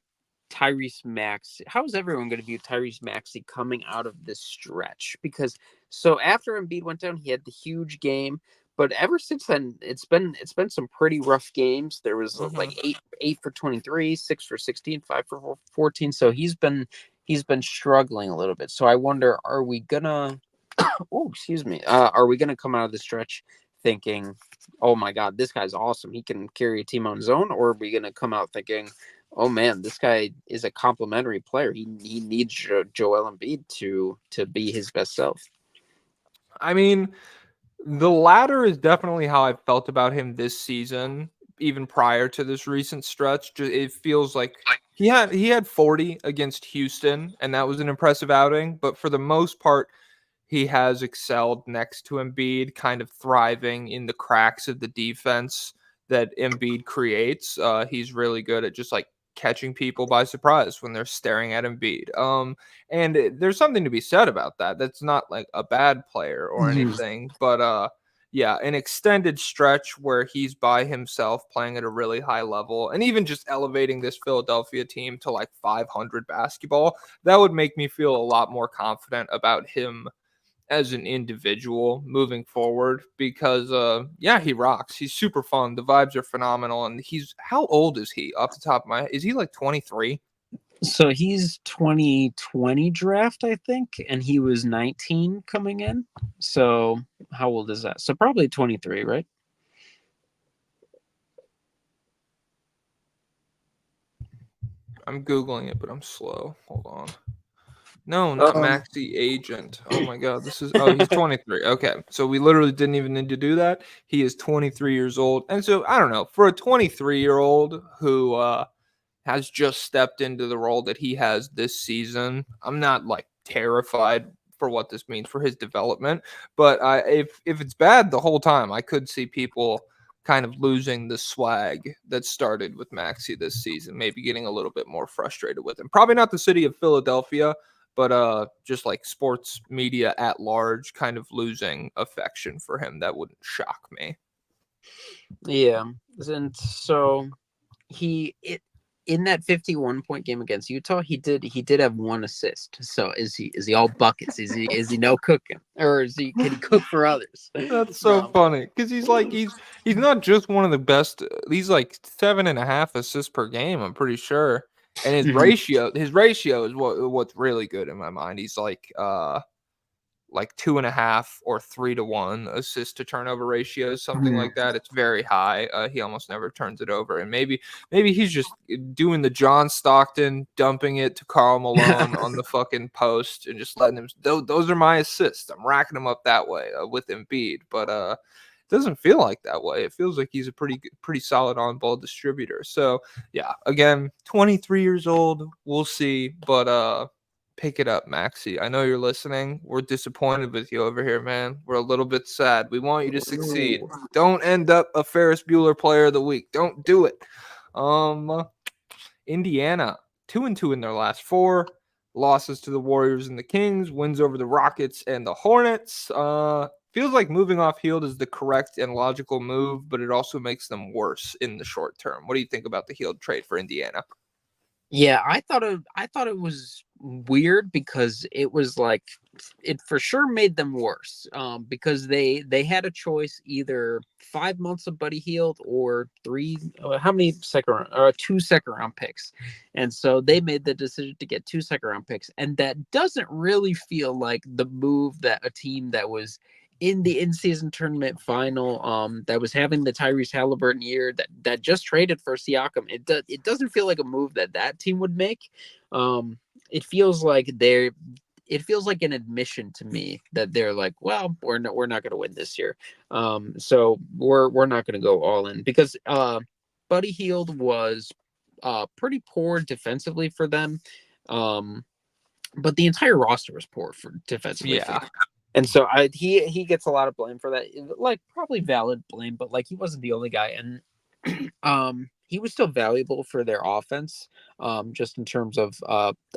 Tyrese Maxey? How is everyone gonna view Tyrese Maxey coming out of this stretch? Because so after Embiid went down, he had the huge game, but ever since then, it's been some pretty rough games. There was like eight for 23, 6 for 16, 5 for 14. So he's been struggling a little bit. So I wonder, are we gonna excuse me. Are we gonna come out of the stretch thinking, oh my God, this guy's awesome. He can carry a team on his own, or are we gonna come out thinking, oh man, this guy is a complimentary player. He needs Joel Embiid to be his best self. I mean, the latter is definitely how I felt about him this season, even prior to this recent stretch. It feels like he had 40 against Houston, and that was an impressive outing. But for the most part, he has excelled next to Embiid, kind of thriving in the cracks of the defense that Embiid creates. He's really good at just like catching people by surprise when they're staring at Embiid. And there's something to be said about that. That's not like a bad player or anything, but yeah, an extended stretch where he's by himself playing at a really high level and even just elevating this Philadelphia team to like 500 basketball, that would make me feel a lot more confident about him as an individual moving forward because yeah, he rocks. He's super fun. The vibes are phenomenal. And he's how old is he off the top of my head? Is he like 23? So he's 2020 draft, I think, and he was 19 coming in. So how old is that? So probably 23, right? I'm Googling it, but I'm slow. Hold on. No, not Maxi Agent. Oh my God, he's 23. Okay, so we literally didn't even need to do that. He is 23 years old, and so I don't know, for a 23-year-old who has just stepped into the role that he has this season, I'm not like terrified for what this means for his development. But if it's bad the whole time, I could see people kind of losing the swag that started with Maxi this season, maybe getting a little bit more frustrated with him. Probably not the city of Philadelphia, but just like sports media at large kind of losing affection for him. That wouldn't shock me. Yeah. And so in that 51 point game against Utah, he did have 1 assist. So is he all buckets? Is he no cooking, or can he cook for others? That's so funny because he's not just one of the best. He's like 7.5 assists per game. I'm pretty sure, and his ratio is what's really good in my mind. He's like like 2.5 or 3-1 assist to turnover ratios, something Mhm. like that. It's very high. He almost never turns it over, and maybe he's just doing the John Stockton, dumping it to Karl Malone on the fucking post and just letting him. Those are my assists. I'm racking them up that way with Embiid, but it doesn't feel like that way. It feels like he's a pretty solid on ball distributor. So yeah, again, 23 years old. We'll see, but pick it up, Maxi. I know you're listening. We're disappointed with you over here, man. We're a little bit sad. We want you to succeed. Ooh. Don't end up a Ferris Bueller Player of the Week. Don't do it. Indiana 2-2 in their last four. Losses to the Warriors and the Kings. Wins over the Rockets and the Hornets. Feels like moving off Hield is the correct and logical move, but it also makes them worse in the short term. What do you think about the Hield trade for Indiana? Yeah, I thought it was weird because it was like it for sure made them worse. Because they had a choice, either 5 months of Buddy Hield or three, how many second round, or 2 second round picks, and so they made the decision to get 2 second round picks, and that doesn't really feel like the move that a team that was in the in-season tournament final, that was having the Tyrese Halliburton year, that just traded for Siakam. It doesn't feel like a move that team would make. It feels like it feels like an admission to me that they're like, well, we're not going to win this year. So we're not going to go all in, because Buddy Hield was pretty poor defensively for them. But the entire roster was poor for defensively for Yeah, them. And so he gets a lot of blame for that, like probably valid blame, but like he wasn't the only guy, and he was still valuable for their offense, just in terms of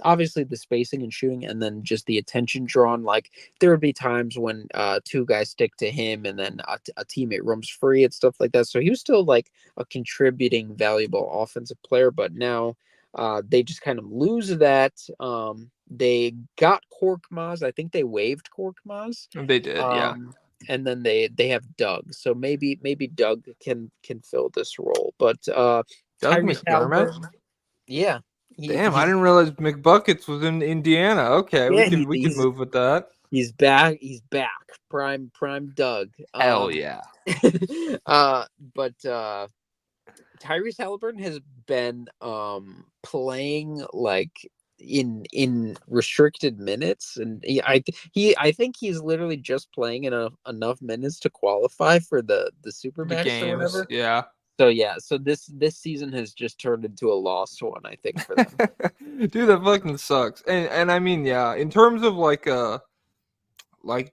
obviously the spacing and shooting, and then just the attention drawn. Like there would be times when two guys stick to him, and then a teammate roams free and stuff like that. So he was still like a contributing, valuable offensive player, but now they just kind of lose that. They got Korkmaz. I think they waived Korkmaz. they did. Yeah, Um, and then they have Doug. So maybe Doug can fill this role. But Doug Tyrese McDermott. Halliburton, yeah, Damn, I didn't realize McBuckets was in Indiana. Okay, we yeah could we could move with that. he's back. He's back. Prime Doug. Hell yeah. uh, but Tyrese Halliburton has been playing like in restricted minutes, and I think he's literally just playing enough minutes to qualify for the The Supermax or games. whatever. Yeah. So yeah, so this season has just turned into a lost one, I think, for them. Dude, that fucking sucks. And I mean, yeah, in terms of like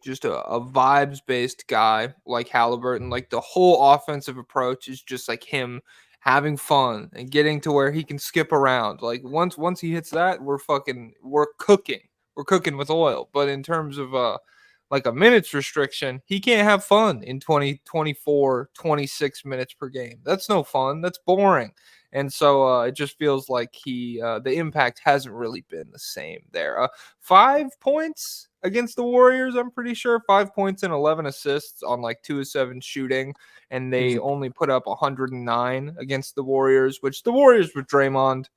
just a vibes based guy like Halliburton, like the whole offensive approach is just like him having fun and getting to where he can skip around. Like once he hits that, we're cooking. We're cooking with oil. But in terms of like a minutes restriction, he can't have fun in 20, 24, 26 minutes per game. That's no fun. That's boring. And so it just feels like the impact hasn't really been the same there. 5 points against the Warriors, I'm pretty sure. 5 points and 11 assists on like 2 of 7 shooting. And they Mhm. only put up 109 against the Warriors, which the Warriors with Draymond,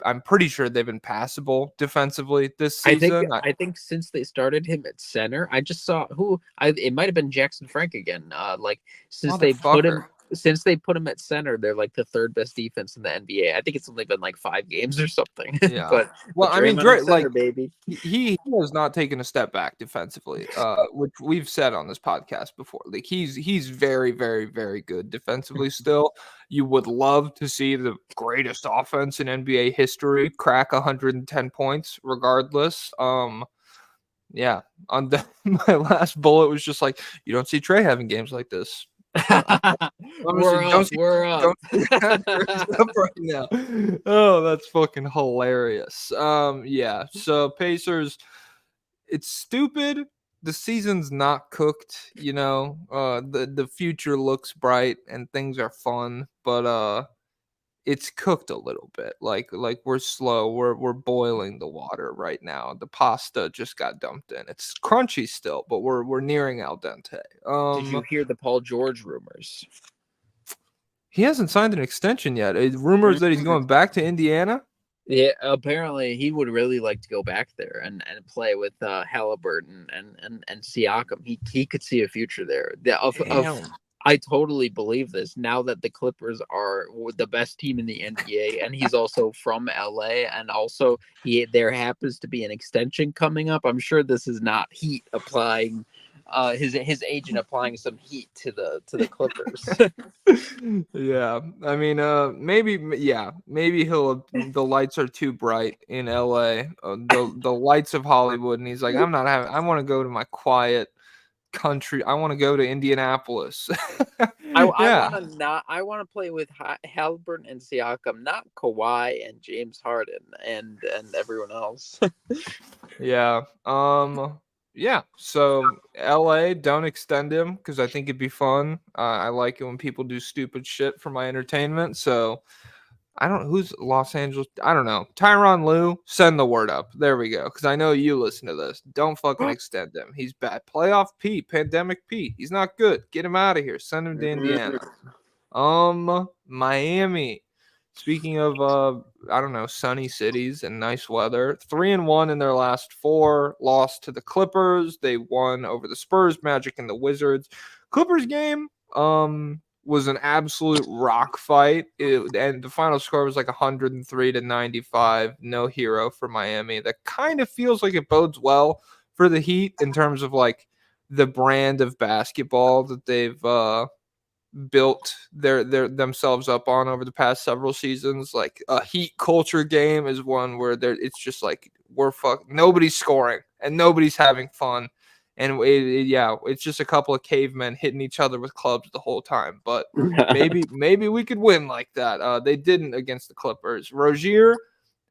I'm pretty sure they've been passable defensively this I think season. I think since they started him at center, I just saw who I it might have been Jackson Frank again. Like Motherfucker. since they put him at center, they're like the third best defense in the NBA. I think it's only been like 5 games or something. Yeah. But Well, I mean, Draymond at Dre, center, like baby. he has not taken a step back defensively, which we've said on this podcast before. Like he's very, very, very good defensively still. You would love to see the greatest offense in NBA history crack 110 points, regardless. Yeah. On my last bullet was just like, you don't see Trey having games like this. Honestly, We're up. We're up. don't see that up right now. Oh, that's fucking hilarious. Yeah. So Pacers, it's stupid. The season's not cooked, you know. The future looks bright and things are fun, but it's cooked a little bit. Like we're slow. We're boiling the water right now. The pasta just got dumped in. It's crunchy still, but we're nearing al dente. Did you hear the Paul George rumors? He hasn't signed an extension yet. Rumors that he's Mhm. going back to Indiana. Yeah, apparently he would really like to go back there and play with Halliburton and Siakam. He could see a future there. Damn. I totally believe this now that the Clippers are the best team in the NBA, and he's also from LA, and also there happens to be an extension coming up. I'm sure this is not Heat applying, his agent applying some heat to the Clippers. Yeah, I mean, maybe he'll. The lights are too bright in LA. The lights of Hollywood, and he's like, I'm not having. I want to go to my quiet country. I want to go to Indianapolis. I Yeah, want to not. I want to play with Halliburton and Siakam, not Kawhi and James Harden and everyone else. yeah. Yeah. So LA, don't extend him because I think it'd be fun. I like it when people do stupid shit for my entertainment. So I don't who's Los Angeles. I don't know. Tyronn Lue, send the word up. There we go. Because I know you listen to this. Don't fucking extend him. He's bad. Playoff Pete, pandemic Pete. He's not good. Get him out of here. Send him to Indiana. Miami. Speaking of I don't know, sunny cities and nice weather. 3-1 in their last four. Lost to the Clippers. They won over the Spurs, Magic, and the Wizards. Clippers game was an absolute rock fight. And the final score was like 103-95. No hero for Miami. That kind of feels like it bodes well for the Heat in terms of like the brand of basketball that they've built their themselves up on over the past several seasons. Like a Heat culture game is one where it's just like nobody's scoring and nobody's having fun. And yeah, it's just a couple of cavemen hitting each other with clubs the whole time. But maybe we could win like that. They didn't against the Clippers. Rozier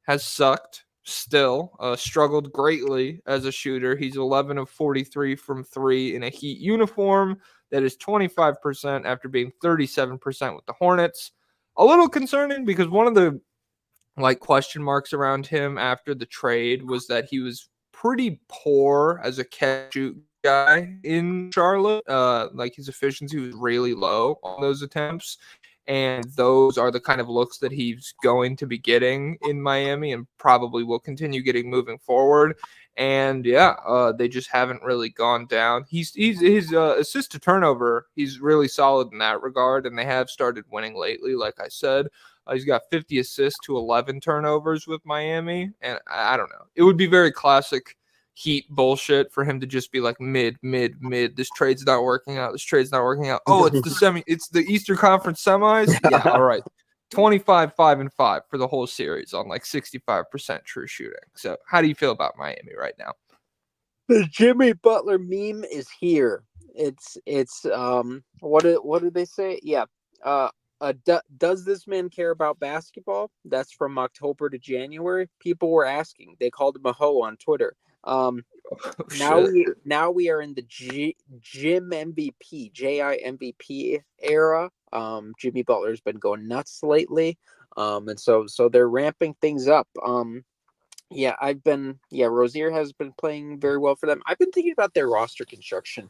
has sucked still, struggled greatly as a shooter. He's 11 of 43 from three in a Heat uniform. That is 25% after being 37% with the Hornets. A little concerning because one of the like question marks around him after the trade was that he was pretty poor as a catch shoot guy in Charlotte. Like his efficiency was really low on those attempts. And those are the kind of looks that he's going to be getting in Miami and probably will continue getting moving forward. And yeah, they just haven't really gone down. He's his assist to turnover. He's really solid in that regard, and they have started winning lately. Like I said, he's got 50 assists to 11 turnovers with Miami, and I don't know. It would be very classic Heat bullshit for him to just be like mid. This trade's not working out. This trade's not working out. Oh, it's the Eastern Conference semis. Yeah, all right. 25, 5 and 5 for the whole series on like 65% true shooting. So, how do you feel about Miami right now? The Jimmy Butler meme is here. It's what did they say? Yeah. Does this man care about basketball? That's from October to January. People were asking. They called him a hoe on Twitter. Oh, shit. Now we are in the Jim MVP, JI MVP era. Jimmy Butler's been going nuts lately. And so they're ramping things up. Yeah, Rozier has been playing very well for them. I've been thinking about their roster construction,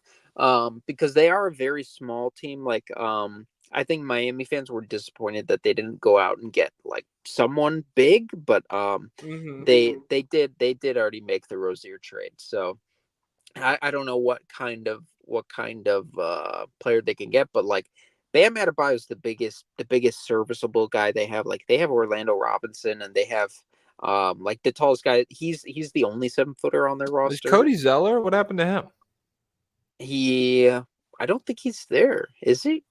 because they are a very small team. Like, I think Miami fans were disappointed that they didn't go out and get like someone big, but Mm-hmm. they did already make the Rozier trade. So I don't know what kind of player they can get, but like Bam Adebayo is the biggest serviceable guy they have. Like they have Orlando Robinson, and they have like the tallest guy. He's the only 7-footer on their Is roster. Cody Zeller? What happened to him? He I don't think he's there. Is he?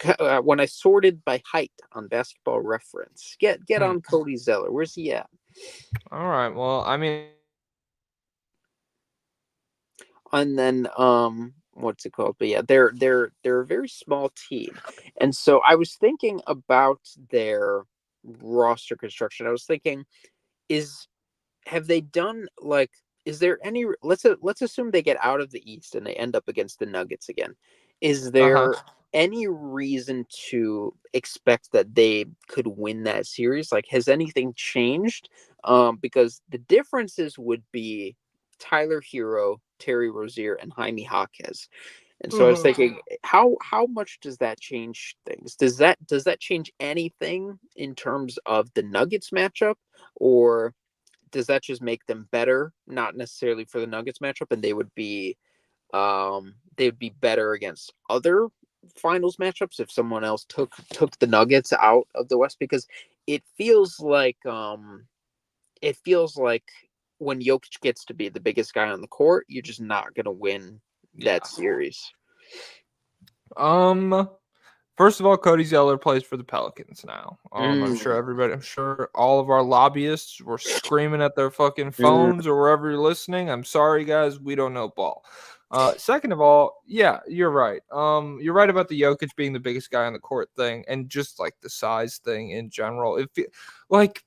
When I sorted by height on Basketball Reference, get Hmm. on Cody Zeller. Where's he at? All right. Well, I mean, And then what's it called? But yeah, they're a very small team. And so I was thinking about their roster construction. I was thinking, is have they done like, is there any, let's assume they get out of the East and they end up against the Nuggets again. Is uh huh. there any reason to expect that they could win that series? Like, has anything changed? Because the differences would be Tyler Hero, Terry Rozier, and Jaime Jaquez. And so I was thinking, how much does that change things? Does that change anything in terms of the Nuggets matchup, or does that just make them better? Not necessarily for the Nuggets matchup, and they would be better against other finals matchups if someone else took the Nuggets out of the West, because it feels like it feels like when Jokic gets to be the biggest guy on the court, you're just not gonna win that Yeah. series. Um. First of all, Cody Zeller plays for the Pelicans now. Mm, I'm sure all of our lobbyists were screaming at their fucking mm, phones or wherever you're listening. I'm sorry, guys, we don't know ball. Second of all, yeah, you're right. You're right about the Jokic being the biggest guy on the court thing, and just like the size thing in general. Like,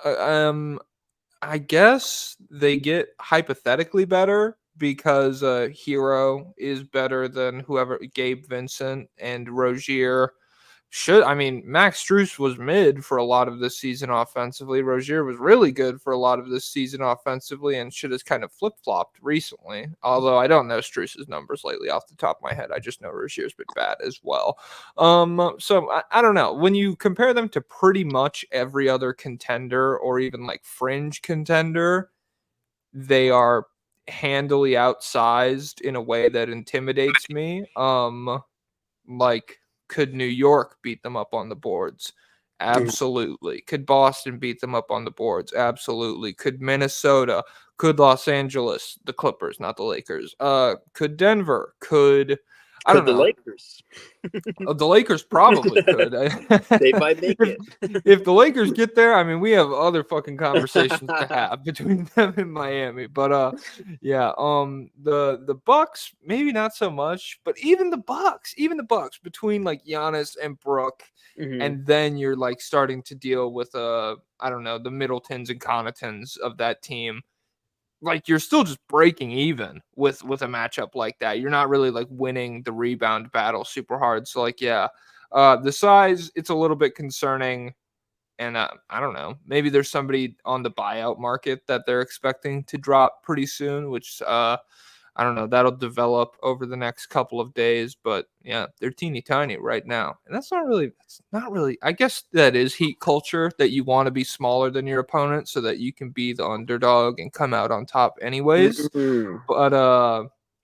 uh, um, I guess they get hypothetically better because Hero is better than whoever Gabe Vincent and Rozier I mean, Max Strus was mid for a lot of this season offensively. Rozier was really good for a lot of this season offensively, and shit has kind of flip flopped recently. Although I don't know Strus's numbers lately off the top of my head. I just know Rozier's been bad as well. So I don't know. When you compare them to pretty much every other contender or even like fringe contender, they are handily outsized in a way that intimidates me. Like, could New York beat them up on the boards? mm. Absolutely. Could Boston beat them up on the boards? Absolutely. Could Minnesota? Could Los Angeles? The Clippers, not the Lakers. Could Denver? Could I Could don't the know. Lakers? The Lakers probably could. They might make if it. if the Lakers get there, I mean, we have other fucking conversations to have between them and Miami. But yeah, the Bucks maybe not so much, but even the Bucks between like Giannis and Brook, Mhm. and then you're like starting to deal with I don't know, the Middletons and Connaughtons of that team, like you're still just breaking even with a matchup like that. You're not really like winning the rebound battle super hard. So like yeah, the size it's a little bit concerning, and I don't know. Maybe there's somebody on the buyout market that they're expecting to drop pretty soon, which I don't know. That'll develop over the next couple of days, but yeah, they're teeny tiny right now, and that's not really. It's not really. I guess that is heat culture that you want to be smaller than your opponent so that you can be the underdog and come out on top, anyways. Mm. But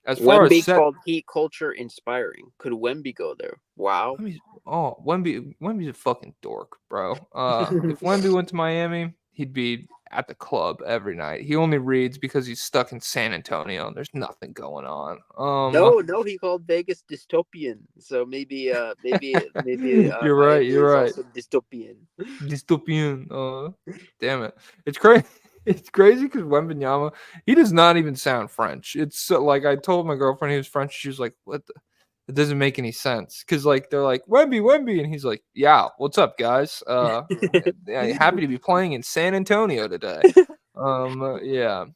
as far as Wemby set, called heat culture inspiring. Could Wemby go there? Wow. Wemby's a fucking dork, bro. If Wemby went to Miami, he'd be at the club every night. He only reads because he's stuck in San Antonio and there's nothing going on. No, he called Vegas dystopian. So maybe You're right. Miami You're is right. also dystopian. Dystopian. Damn it. It's crazy. It's crazy because Wembenyama, he does not even sound French. It's like I told my girlfriend he was French. She was like, "What? It doesn't make any sense." Because like they're like Wemby, and he's like, "Yeah, what's up, guys? Yeah, happy to be playing in San Antonio today." Yeah.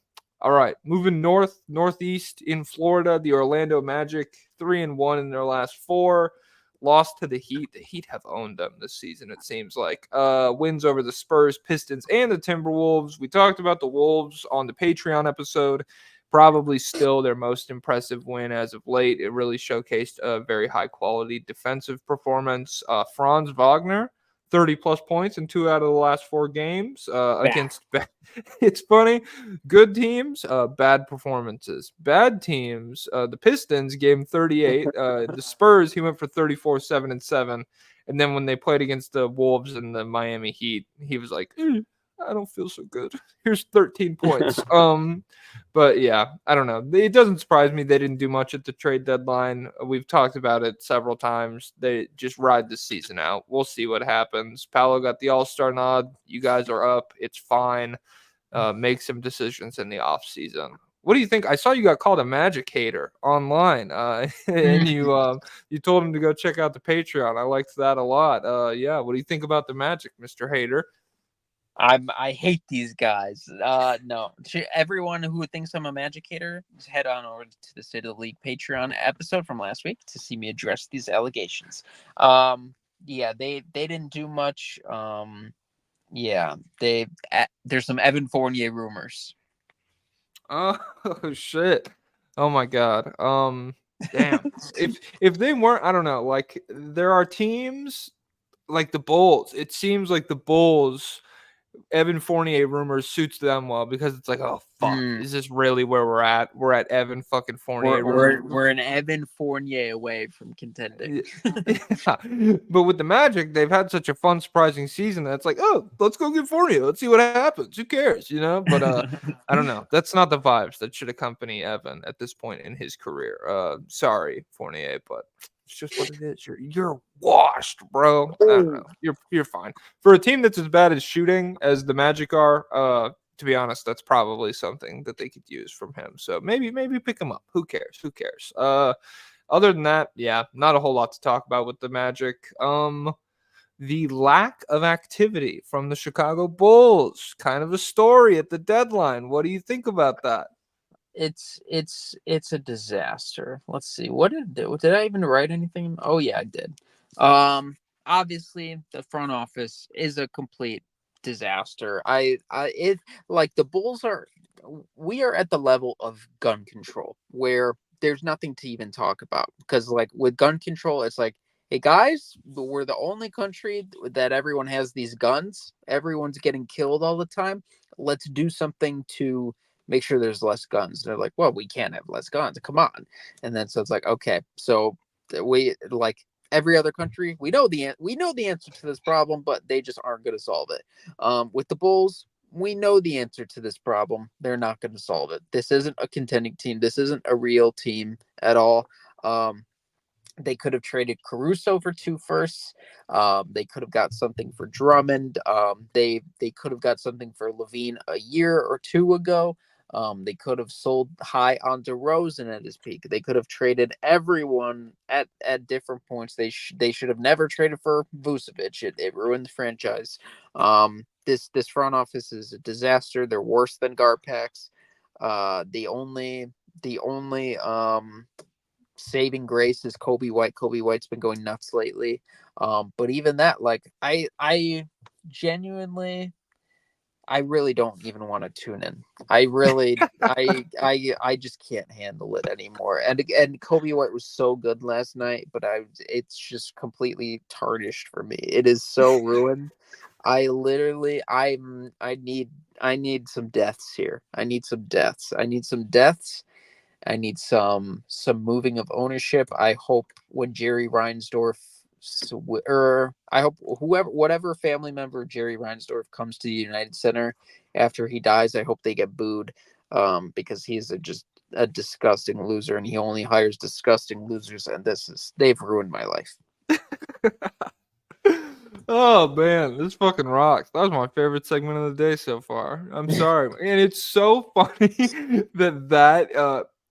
All right, moving northeast in Florida, the Orlando Magic 3-1 in their last four. Lost to the Heat. The Heat have owned them this season, it seems like. Wins over the Spurs, Pistons, and the Timberwolves. We talked about the Wolves on the Patreon episode. Probably still their most impressive win as of late. It really showcased a very high quality defensive performance. Franz Wagner, 30 plus points in 2 out of the last 4 games Bah. against. It's funny. Good teams, bad performances. Bad teams, the Pistons gave him 38. The Spurs, he went for 34, 7 and 7. And then when they played against the Wolves and the Miami Heat, he was like, I don't feel so good. Here's 13 points. But yeah, I don't know. It doesn't surprise me they didn't do much at the trade deadline. We've talked about it several times. They just ride the season out. We'll see what happens. Pablo got the All-Star nod. You guys are up. It's fine. Make some decisions in the off season. What do you think? I saw you got called a Magic hater online, and you told him to go check out the Patreon. I liked that a lot. Yeah, what do you think about the Magic, Mister Hater? I hate these guys. No, everyone who thinks I'm a Magic hater, just head on over to the State of the League Patreon episode from last week to see me address these allegations. Yeah, they didn't do much. Yeah, there's some Evan Fournier rumors. Oh shit! Oh my god. Damn. If they weren't, I don't know. Like there are teams like the Bulls. It seems like the Bulls Evan Fournier rumors suits them well because it's like, oh fuck, Mm. is this really where we're at? We're at Evan fucking We're Fournier rumors. we're we're an Evan Fournier away from contending. Yeah, but with the Magic, they've had such a fun, surprising season that it's like, oh, let's go get Fournier. Let's see what happens. Who cares, you know? But I don't know. That's not the vibes that should accompany Evan at this point in his career. Sorry, Fournier, but it's just what it is. You're washed, bro. I don't know. You're fine for a team that's as bad as shooting as the Magic are. To be honest, that's probably something that they could use from him. So maybe pick him up. Who cares? Who cares? Other than that, yeah, not a whole lot to talk about with the Magic. The lack of activity from the Chicago Bulls, kind of a story at the deadline. What do you think about that? It's a disaster. Let's see. What did I even write anything? Oh yeah, I did. Obviously the front office is a complete disaster. I it like the Bulls are we are at the level of gun control where there's nothing to even talk about because like with gun control it's like, hey guys, we're the only country that everyone has these guns. Everyone's getting killed all the time. Let's do something to make sure there's less guns. And they're like, well, we can't have less guns. Come on. And then so it's like, okay, so we like every other country, we know the answer to this problem, but they just aren't going to solve it. With the Bulls, we know the answer to this problem. They're not going to solve it. This isn't a contending team. This isn't a real team at all. They could have traded Caruso for 2 firsts. They could have got something for Drummond. They could have got something for Levine a year or two ago. They could have sold high on DeRozan at his peak. They could have traded everyone at different points. They should have never traded for Vucevic. It ruined the franchise. This front office is a disaster. They're worse than Garpax. The only saving grace is Kobe White. Kobe White's been going nuts lately. But even that, like I genuinely I really don't even want to tune in. I really I just can't handle it anymore. And Kobe White was so good last night, but it's just completely tarnished for me. It is so ruined. I need some deaths here. I need some deaths. I need some moving of ownership. I hope when Jerry Reinsdorf, or I hope whatever family member of Jerry Reinsdorf comes to the United Center after he dies, I hope they get booed, because he's just a disgusting loser, and he only hires disgusting losers. And they've ruined my life. Oh man, this fucking rocks. That was my favorite segment of the day so far. I'm sorry, and it's so funny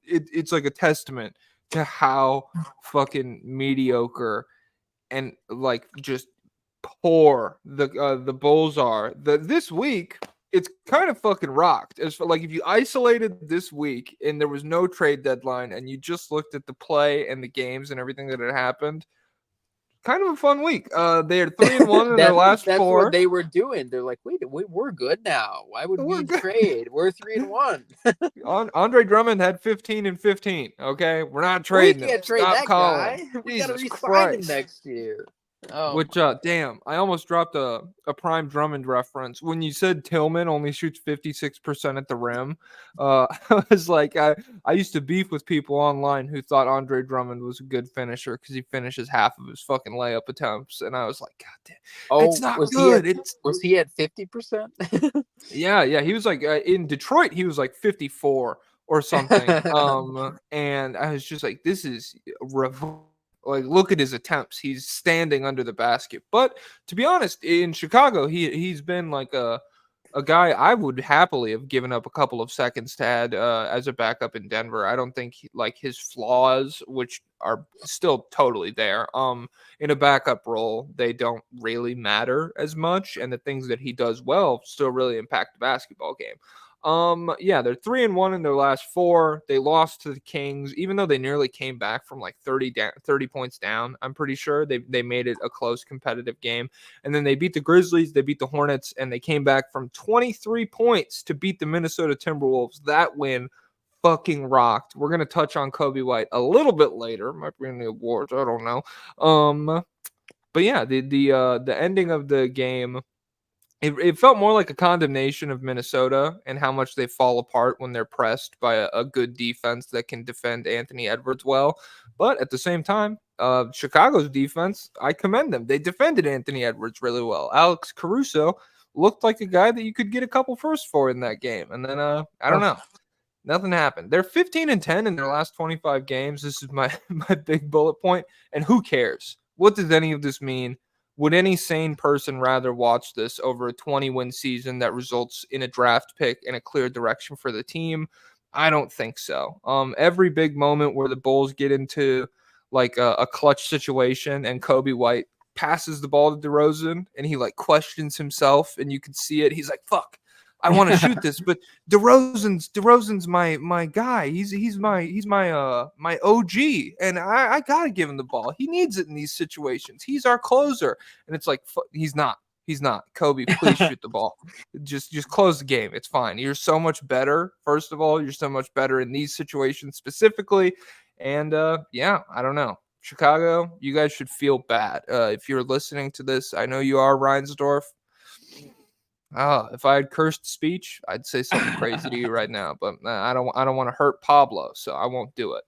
it's like a testament to how fucking mediocre and like just poor the Bulls are. This week it's kind of fucking rocked. As for like if you isolated this week and there was no trade deadline and you just looked at the play and the games and everything that had happened, kind of a fun week. They are 3-1 in their last That's what four. they were doing. They're like, wait, we're good now. Why would We're we good. trade? We're 3-1. Andre Drummond had 15 and 15. Okay, we're not We trading him. can't trade Stop that calling. guy. We got to Jesus re-sign him Christ. next year. Oh Which, my. damn, I almost dropped a prime Drummond reference when you said Tillman only shoots 56% at the rim. I was like, I used to beef with people online who thought Andre Drummond was a good finisher because he finishes half of his fucking layup attempts, and I was like, God damn, it's Oh, not good. was he at 50%? Yeah, he was like in Detroit, he was like 54 or something. And I was just like, this is like, look at his attempts. He's standing under the basket. But to be honest, in Chicago, he's been like a guy I would happily have given up a couple of seconds to add as a backup in Denver. I don't think like his flaws, which are still totally there, in a backup role, they don't really matter as much, and the things that he does well still really impact the basketball game. Yeah, they're 3-1 in their last four. They lost to the Kings, even though they nearly came back from like 30 points down. I'm pretty sure they made it a close competitive game. And then they beat the Grizzlies, they beat the Hornets, and they came back from 23 points to beat the Minnesota Timberwolves. That win fucking rocked. We're gonna touch on Kobe White a little bit later. Might be in the awards, I don't know. But yeah, the ending of the game it felt more like a condemnation of Minnesota and how much they fall apart when they're pressed by a good defense that can defend Anthony Edwards well. But at the same time, Chicago's defense, I commend them. They defended Anthony Edwards really well. Alex Caruso looked like a guy that you could get a couple firsts for in that game. And then I don't Oh, know. Nothing happened. They're 15-10 in their last 25 games. This is my my big bullet point. And who cares? What does any of this mean? Would any sane person rather watch this over a 20-win season that results in a draft pick and a clear direction for the team? I don't think so. Every big moment where the Bulls get into like a clutch situation and Kobe White passes the ball to DeRozan and he like questions himself and you can see it. He's like, "Fuck, I want to shoot this, but DeRozan's my guy. He's my OG, and I gotta give him the ball. He needs it in these situations. He's our closer." And it's like he's not. He's not. Kobe, please shoot the ball. Just close the game. It's fine. You're so much better. First of all, you're so much better in these situations specifically. And yeah, I don't know. Chicago, you guys should feel bad. If you're listening to this, I know you are Reinsdorf. If I had cursed speech, I'd say something crazy to you right now, but I don't want to hurt Pablo, so I won't do it.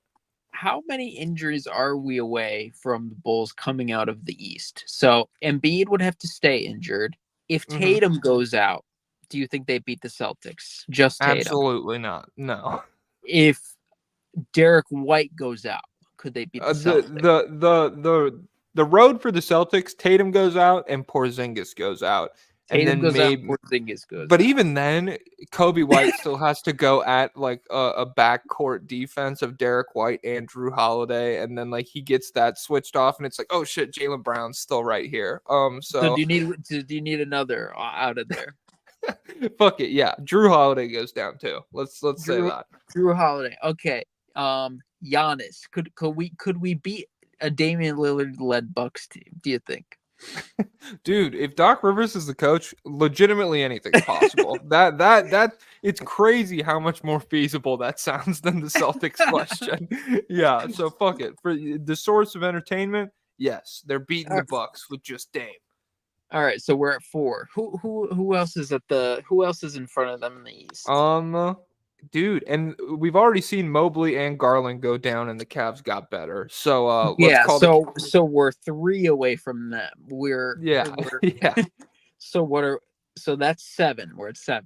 how many injuries are we away from the Bulls coming out of the East? So Embiid would have to stay injured. If Mm-hmm. Tatum goes out, do you think they beat the Celtics? Just Tatum. Absolutely not. No. If Derek White goes out, could they beat the Celtics? The road for the Celtics, Tatum goes out and Porzingis goes out. And Tatum then goes out, maybe Porzingis goes but out. even then, Kobe White still has to go at like a backcourt defense of Derek White and Drew Holiday, and then like he gets that switched off, and it's like, oh shit, Jaylen Brown's still right here. So So do you need another out of there? fuck it, yeah. Drew Holiday goes down too. Let's say Drew that. Drew Holiday. Okay. Giannis. Could we beat a Damian Lillard led Bucks team? Do you think? Dude, if Doc Rivers is the coach, legitimately anything's possible. that it's crazy how much more feasible that sounds than the Celtics question. Yeah, so fuck it. For the source of entertainment, yes, they're beating the Bucks with just Dame. All right, so we're at 4. Who else is who else is in front of them in the East? Dude, and we've already seen Mobley and Garland go down, and the Cavs got better. So let's Yeah, call so we're 3 away from them. We're yeah. so that's 7. We're at 7.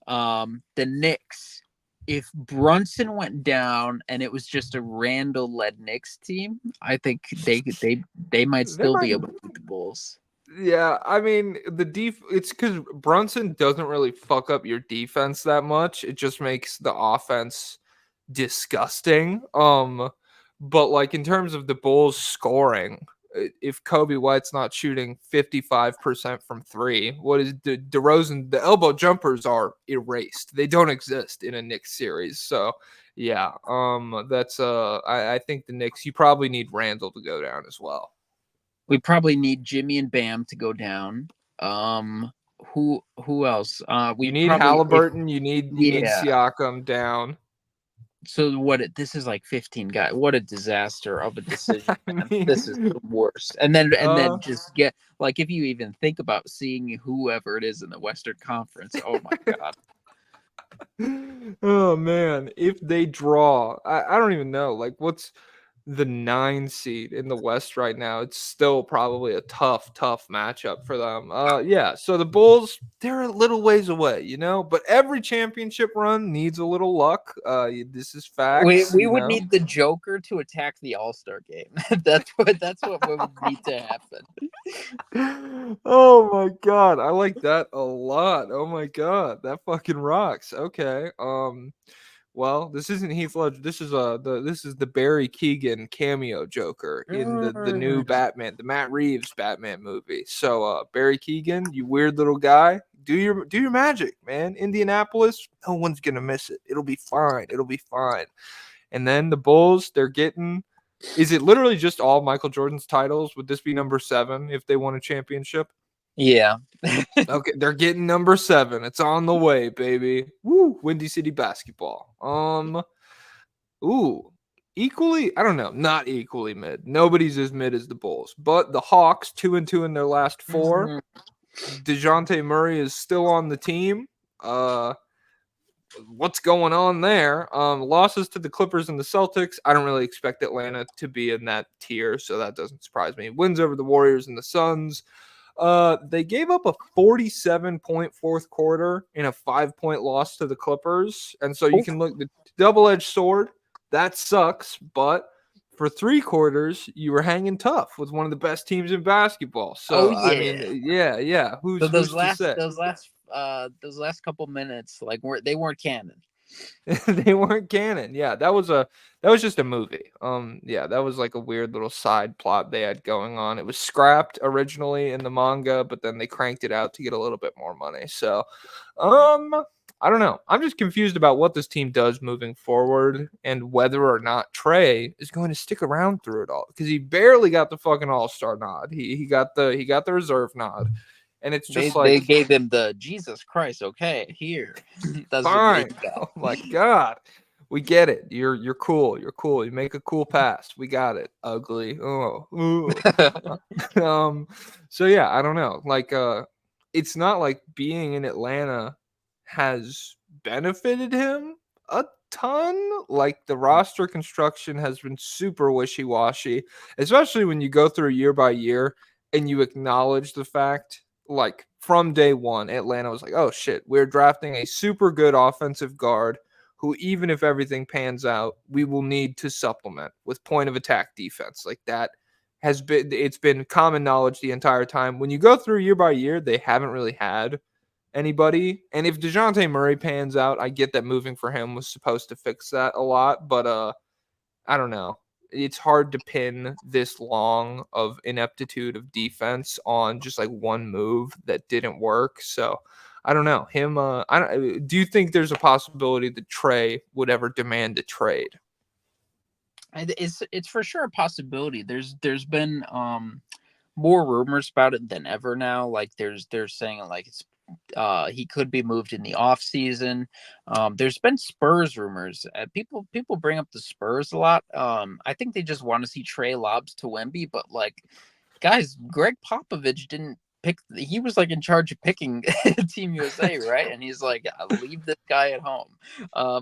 The Knicks, if Brunson went down and it was just a Randall led Knicks team, I think they might They still might be able to beat the Bulls. Yeah, I mean it's because Brunson doesn't really fuck up your defense that much. It just makes the offense disgusting. But like in terms of the Bulls scoring, if Kobe White's not shooting 55% from three, what is DeRozan? The elbow jumpers are erased. They don't exist in a Knicks series. So yeah, that's I think the Knicks. You probably need Randall to go down as well. We probably need Jimmy and Bam to go down. Who else? We You need probably Halliburton. You need yeah. Siakam down. So this is like 15 guys. What a disaster of a decision, I man. mean, This is the worst. And then just get like if you even think about seeing whoever it is in the Western Conference, oh my god. oh man, if they draw, I don't even know. Like, what's the 9 seed in the West right now? It's still probably a tough matchup for them. Yeah. So the Bulls, they're a little ways away, but every championship run needs a little luck. This is facts. We would need the Joker to attack the All-Star game. that's what would need to happen. Oh my god, I like that a lot. Oh my god, that fucking rocks. Okay. Well, this isn't Heath Ledger. This is the Barry Keoghan cameo Joker in the new Batman, the Matt Reeves Batman movie. So Barry Keoghan, you weird little guy, do your magic, man. Indianapolis, no one's gonna miss it. It'll be fine. It'll be fine. And then the Bulls, they're getting. Is it literally just all Michael Jordan's titles? Would this be number 7 if they won a championship? Yeah. Okay, they're getting number 7. It's on the way, baby. Woo, Windy City basketball. Equally, I don't know, not equally mid. Nobody's as mid as the Bulls, but the Hawks 2-2 in their last 4. DeJounte Murray is still on the team. What's going on there? Losses to the Clippers and the Celtics. I don't really expect Atlanta to be in that tier, so that doesn't surprise me. Wins over the Warriors and the Suns. They gave up a 47-point fourth quarter in a 5-point loss to the Clippers. And so you Oh, can look the double-edged sword. That sucks, but for 3 quarters, you were hanging tough with one of the best teams in basketball. oh So I mean, yeah. yeah. So Who's to say? those last couple minutes, like they weren't canon. They weren't canon. Yeah, that was just a movie. Yeah, that was like a weird little side plot they had going on. It was scrapped originally in the manga, but then they cranked it out to get a little bit more money. So, I don't know. I'm just confused about what this team does moving forward and whether or not Trey is going to stick around through it all because he barely got the fucking All-Star nod. He got the reserve nod. And it's just They like gave him the Jesus Christ. Okay, here. That's what they fine. got. Oh my god. We get it. You're cool. You're cool. You make a cool pass. We got it. Ugly. Oh. Ooh. um so yeah, I don't know. Like it's not like being in Atlanta has benefited him a ton. Like the roster construction has been super wishy-washy, especially when you go through year by year and you acknowledge the fact like from day one, Atlanta was like, oh shit, we're drafting a super good offensive guard who, even if everything pans out, we will need to supplement with point of attack defense. Like that has been, it's been common knowledge the entire time. When you go through year by year, they haven't really had anybody. And if DeJounte Murray pans out, I get that moving for him was supposed to fix that a lot, but I don't know. It's hard to pin this long of ineptitude of defense on just like one move that didn't work. So I don't know. Do you think there's a possibility that Trey would ever demand a trade? It's for sure a possibility. There's been more rumors about it than ever now. Like they're saying like it's he could be moved in the off season. There's been Spurs rumors. People bring up the Spurs a lot. I think they just want to see Trey lobs to Wemby, but like guys, Greg Popovich didn't pick. He was like in charge of picking Team USA, right? And he's like, leave this guy at home.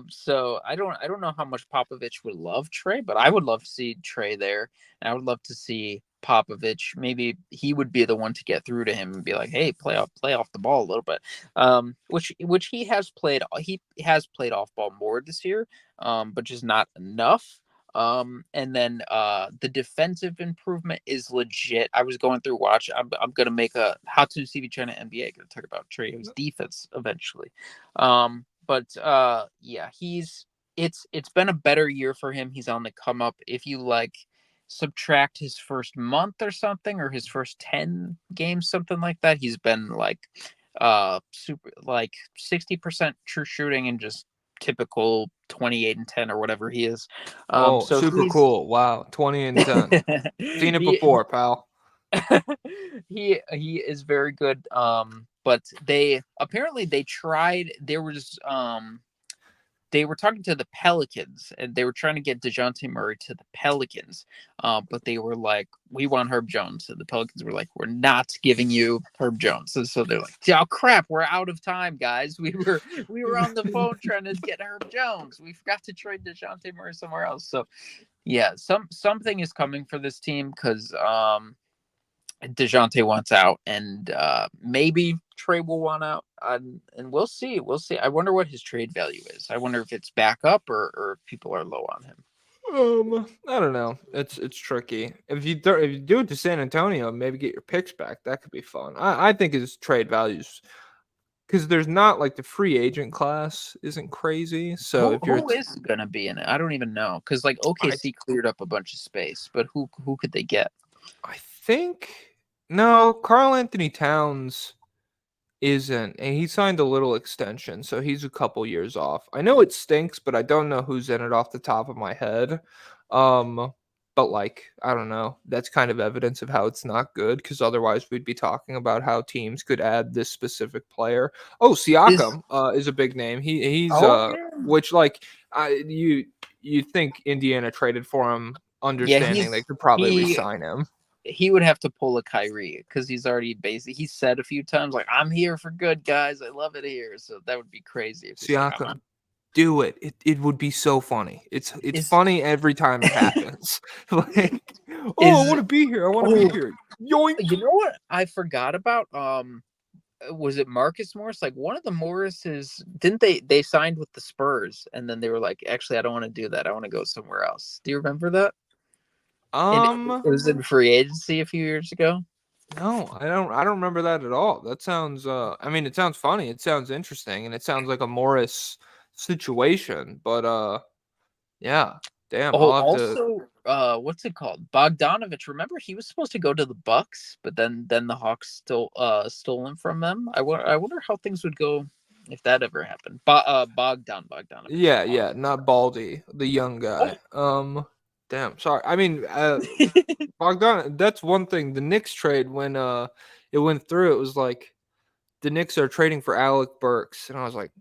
So I don't know how much Popovich would love Trey, but I would love to see Trey there, and I would love to see Popovich. Maybe he would be the one to get through to him and be like, "Hey, play off the ball a little bit." Which he has played. He has played off ball more this year, but just not enough. And then the defensive improvement is legit. I was going through watch. I'm gonna make a how to CV China NBA. Gonna talk about Trejo's defense eventually. But yeah, it's been a better year for him. He's on the come up. If you like subtract his first month or something, or his first 10 games, something like that, he's been like super like 60% true shooting and just typical 28 and 10 or whatever he is. Oh, So super he's cool. Wow. 20 and 10. Seen it he before, pal. he is very good. But they apparently they tried. They were talking to the Pelicans and they were trying to get DeJounte Murray to the Pelicans. But they were like, we want Herb Jones. And the Pelicans were like, we're not giving you Herb Jones. And so they're like, oh crap, we're out of time, guys. We were on the phone trying to get Herb Jones. We forgot to trade DeJounte Murray somewhere else. So yeah, something is coming for this team because DeJounte wants out, and maybe Trey will want out, and we'll see. We'll see. I wonder what his trade value is. I wonder if it's back up or if people are low on him. I don't know. It's tricky. If you do it to San Antonio, maybe get your picks back. That could be fun. I think his trade values because there's not like the free agent class isn't crazy. So if you're, Who is gonna be in it? I don't even know because like I OKC cleared up a bunch of space, but who could they get? I think no, Carl Anthony Towns isn't, and he signed a little extension, so he's a couple years off. I know it stinks, but I don't know who's in it off the top of my head. Um, but like I don't know. That's kind of evidence of how it's not good because otherwise we'd be talking about how teams could add this specific player. Oh, Is Siakam is a big name. He's oh yeah which like you think Indiana traded for him, yeah understanding they could probably he re-sign him. he would have to pull a Kyrie because he's already basically he said a few times like I'm here for good, guys. I love it here. So that would be crazy if he's like I'm not. Siakam, do it. It would be so funny. It's Is funny every time it happens. Like, oh, I is want to be here. I want to be oh here. Yoink. you know what I forgot about? Was it Marcus Morris? Like one of the Morrises, didn't they signed with the Spurs and then they were like, actually, I don't want to do that. I want to go somewhere else. Do you remember that? And it Um, was in free agency a few years ago. no, I don't remember that at all. That sounds I mean, it sounds funny. It sounds interesting, and it sounds like a Morris situation. But yeah, damn, Oh, I'll have to. also, what's it called? Bogdanovich. Remember, he was supposed to go to the Bucks, but then the Hawks stole him from them. I wonder how things would go if that ever happened. Bogdanovich. Yeah, yeah, not Baldy, the young Oh, guy. Damn, sorry. I mean, Bogdan. That's one thing. The Knicks trade when it went through, it was like the Knicks are trading for Alec Burks, and I was like,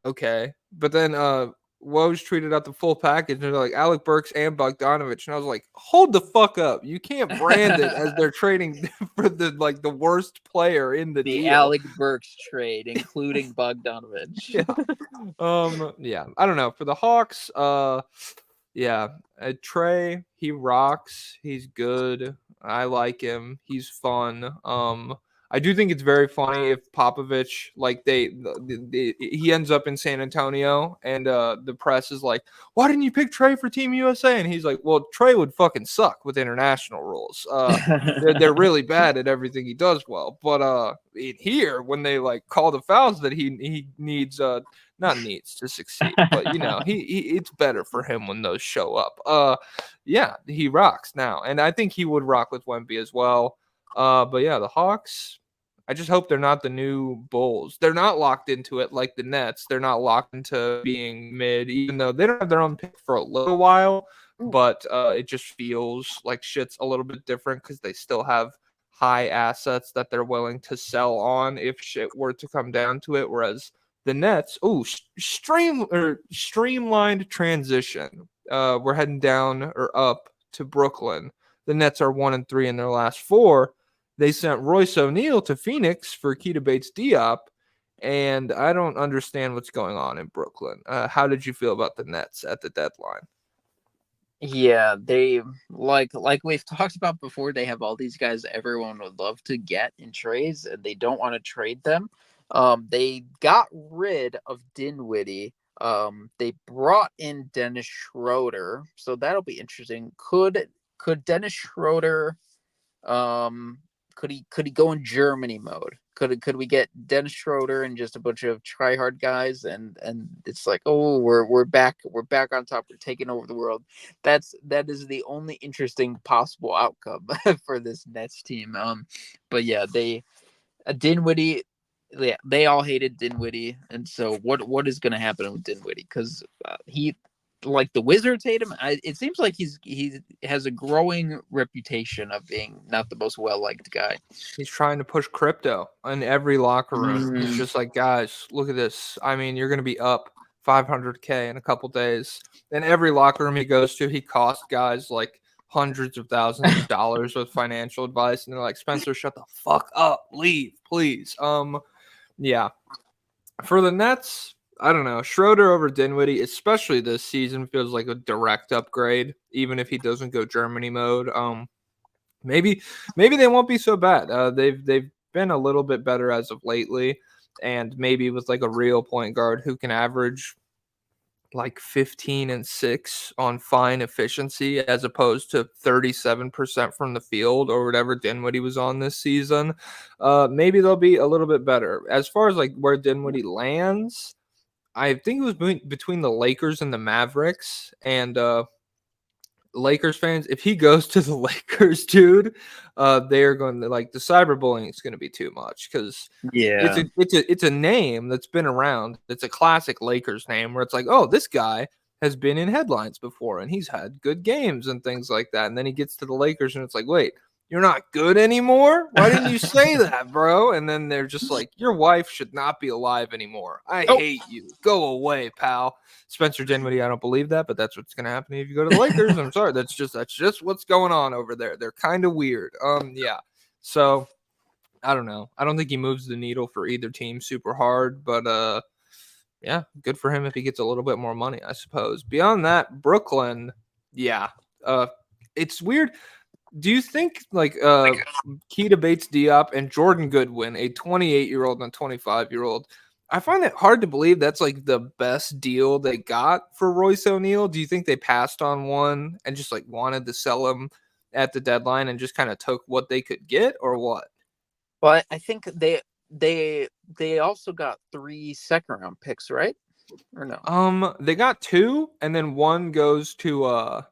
okay. But then Woj tweeted out the full package, and they're like Alec Burks and Bogdanovich, and I was like, hold the fuck up! You can't brand it as they're trading for the worst player in the the deal. Alec Burks trade, including Bogdanovich. Yeah. Yeah. I don't know. For the Hawks, yeah, Trey, he rocks. He's good. I like him. He's fun. I do think it's very funny if Popovich, like he ends up in San Antonio, and the press is like, "Why didn't you pick Trey for Team USA?" And he's like, "Well, Trey would fucking suck with international rules. They're really bad at everything he does well. But in here, when they like call the fouls that he needs, not needs to succeed, but he it's better for him when those show up. Yeah, he rocks now, and I think he would rock with Wemby as well. But yeah, the Hawks. I just hope they're not the new Bulls. They're not locked into it like the Nets. They're not locked into being mid, even though they don't have their own pick for a little while. But it just feels like shit's a little bit different because they still have high assets that they're willing to sell on if shit were to come down to it. Whereas the Nets, streamlined transition. We're heading down or up to Brooklyn. The Nets are 1-3 in their last four. They sent Royce O'Neal to Phoenix for Keita Bates-Diop, and I don't understand what's going on in Brooklyn. How did you feel about the Nets at the deadline? Yeah, they like we've talked about before, they have all these guys everyone would love to get in trades and they don't want to trade them. They got rid of Dinwiddie. They brought in Dennis Schroeder, so that'll be interesting. Could Dennis Schroeder um could he go in Germany mode? Could we get Dennis Schroeder and just a bunch of try hard guys and it's like, oh, we're back on top, we're taking over the world. That is the only interesting possible outcome for this Nets team. But yeah, Dinwiddie, yeah, they all hated Dinwiddie, and so what is going to happen with Dinwiddie? Because he, like the Wizards hate him. It seems like he has a growing reputation of being not the most well liked guy. He's trying to push crypto in every locker room. He's Mm. just like, guys, look at this. I mean, you're going to be up 500K in a couple days. And every locker room he goes to, he costs guys like hundreds of thousands of dollars with financial advice. And they're like, Spencer, shut the fuck up. Leave, please. Yeah. For the Nets, I don't know. Schroeder over Dinwiddie, especially this season, feels like a direct upgrade, even if he doesn't go Germany mode. Maybe they won't be so bad. They've been a little bit better as of lately, and maybe with like a real point guard who can average like 15 and 6 on fine efficiency as opposed to 37% from the field or whatever Dinwiddie was on this season. Maybe they'll be a little bit better. As far as like where Dinwiddie lands, I think it was between the Lakers and the Mavericks, and Lakers fans, if he goes to the Lakers, dude, they are going to like the cyberbullying is going to be too much because it's Yeah. a name that's been around. It's a classic Lakers name where it's like, oh, this guy has been in headlines before and he's had good games and things like that. And then he gets to the Lakers and it's like, wait, you're not good anymore? Why didn't you say that, bro? And then they're just like, your wife should not be alive anymore. I Oh, hate you. Go away, pal. Spencer Dinwiddie, I don't believe that, but that's what's gonna happen if you go to the Lakers. I'm sorry. That's just what's going on over there. They're kind of weird. Yeah. So I don't know. I don't think he moves the needle for either team super hard, but yeah, good for him if he gets a little bit more money, I suppose. Beyond that, Brooklyn, yeah. Uh it's weird. Do you think like Keita Bates Diop and Jordan Goodwin, a 28-year-old and a 25-year-old, I find it hard to believe that's like the best deal they got for Royce O'Neal. Do you think they passed on one and just like wanted to sell him at the deadline and just kind of took what they could get, or what? well, I think they also got 3 second-round picks, right? Or no? They got two, and then one goes to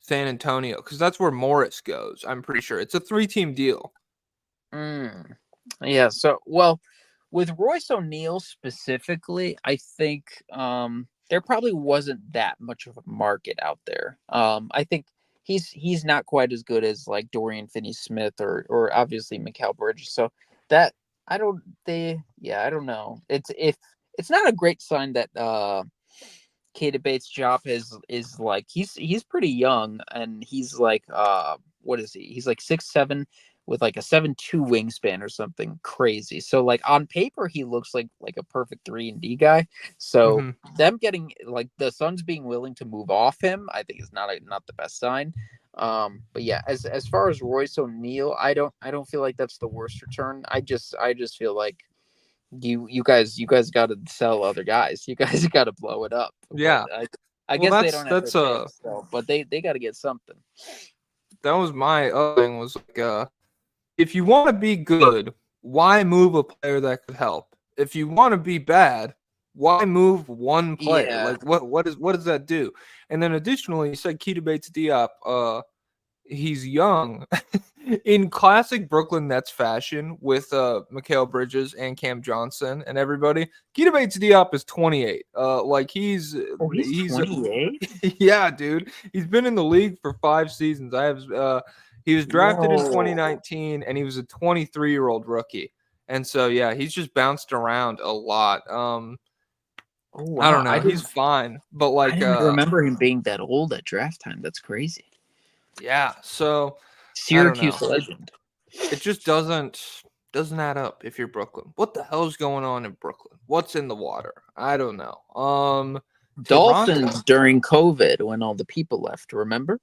San Antonio because that's where Morris goes. I'm pretty sure it's a 3-team deal. Mm. Yeah. So, well, with Royce O'Neal specifically, I think there probably wasn't that much of a market out there. I think he's not quite as good as like Dorian Finney-Smith or obviously Mikal Bridges. So that I don't know. It's not a great sign that Keita Bates' job is like he's pretty young and he's like what is he? He's like 6'7" with like a 7'2" wingspan or something crazy. So like on paper he looks like a perfect 3-and-D guy. So Mm-hmm. them getting like the Suns being willing to move off him, I think is not the best sign. But yeah, as far as Royce O'Neal, I don't feel like that's the worst return. I just feel like you guys got to sell other guys. You guys got to blow it up. But Yeah. I Well, guess they that's don't have their that's picks, so but they got to get something. that was my other thing was like if you want to be good, why move a player that could help? If you want to be bad, why move one player? Yeah. Like what does that do? And then additionally, you said Keita Bates Diop, he's young. In classic Brooklyn Nets fashion with Mikal Bridges and Cam Johnson and everybody, Keita Bates Diop is 28. Like Oh, he's he's 28. yeah, dude. He's been in the league for 5 seasons. He was drafted in Whoa. 2019 and he was a 23-year-old rookie. And so yeah, he's just bounced around a lot. Oh I wow. don't I know. He's didn't fine, but I like didn't remember him being that old at draft time. That's crazy. yeah, so I don't Syracuse know. legend. It just doesn't add up if you're Brooklyn. What the hell's going on in Brooklyn? What's in the water? I don't know. Toronto. Dolphins during COVID when all the people left. Remember?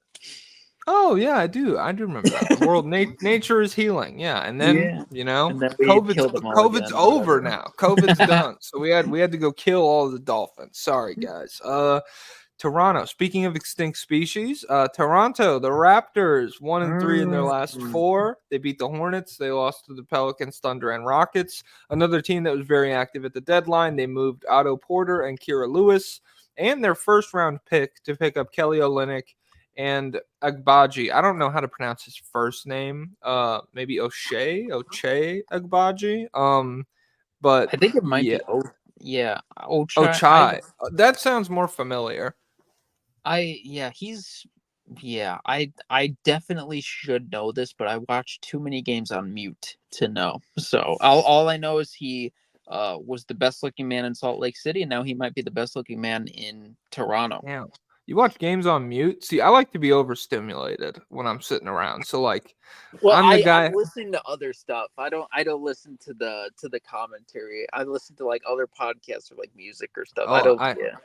Oh yeah, I do. I do remember that. The world nature is healing. Yeah, and then Yeah. And then we COVID's killed them all COVID's again. over Whatever. now. COVID's done. So we had to go kill all of the dolphins. Sorry guys. Toronto. Speaking of extinct species, Toronto, the Raptors, 1-3 in their last Mm. 4. They beat the Hornets. They lost to the Pelicans, Thunder, and Rockets. Another team that was very active at the deadline. They moved Otto Porter and Kira Lewis and their first round pick to pick up Kelly Olynyk and Agbaji. I don't know how to pronounce his first name. Maybe Oche Agbaji. But I think it might yeah, be yeah, Ochai. Ochai. That sounds more familiar. He's I definitely should know this, but I watched too many games on mute to know. So all I know is he was the best looking man in Salt Lake City, and now he might be the best looking man in Toronto. Yeah. You watch games on mute? See, I like to be overstimulated when I'm sitting around. So like Well, I'm the I'm guy. listening to other stuff. I don't listen to the commentary. I listen to like other podcasts or like music or stuff. I Oh, don't. I Yeah.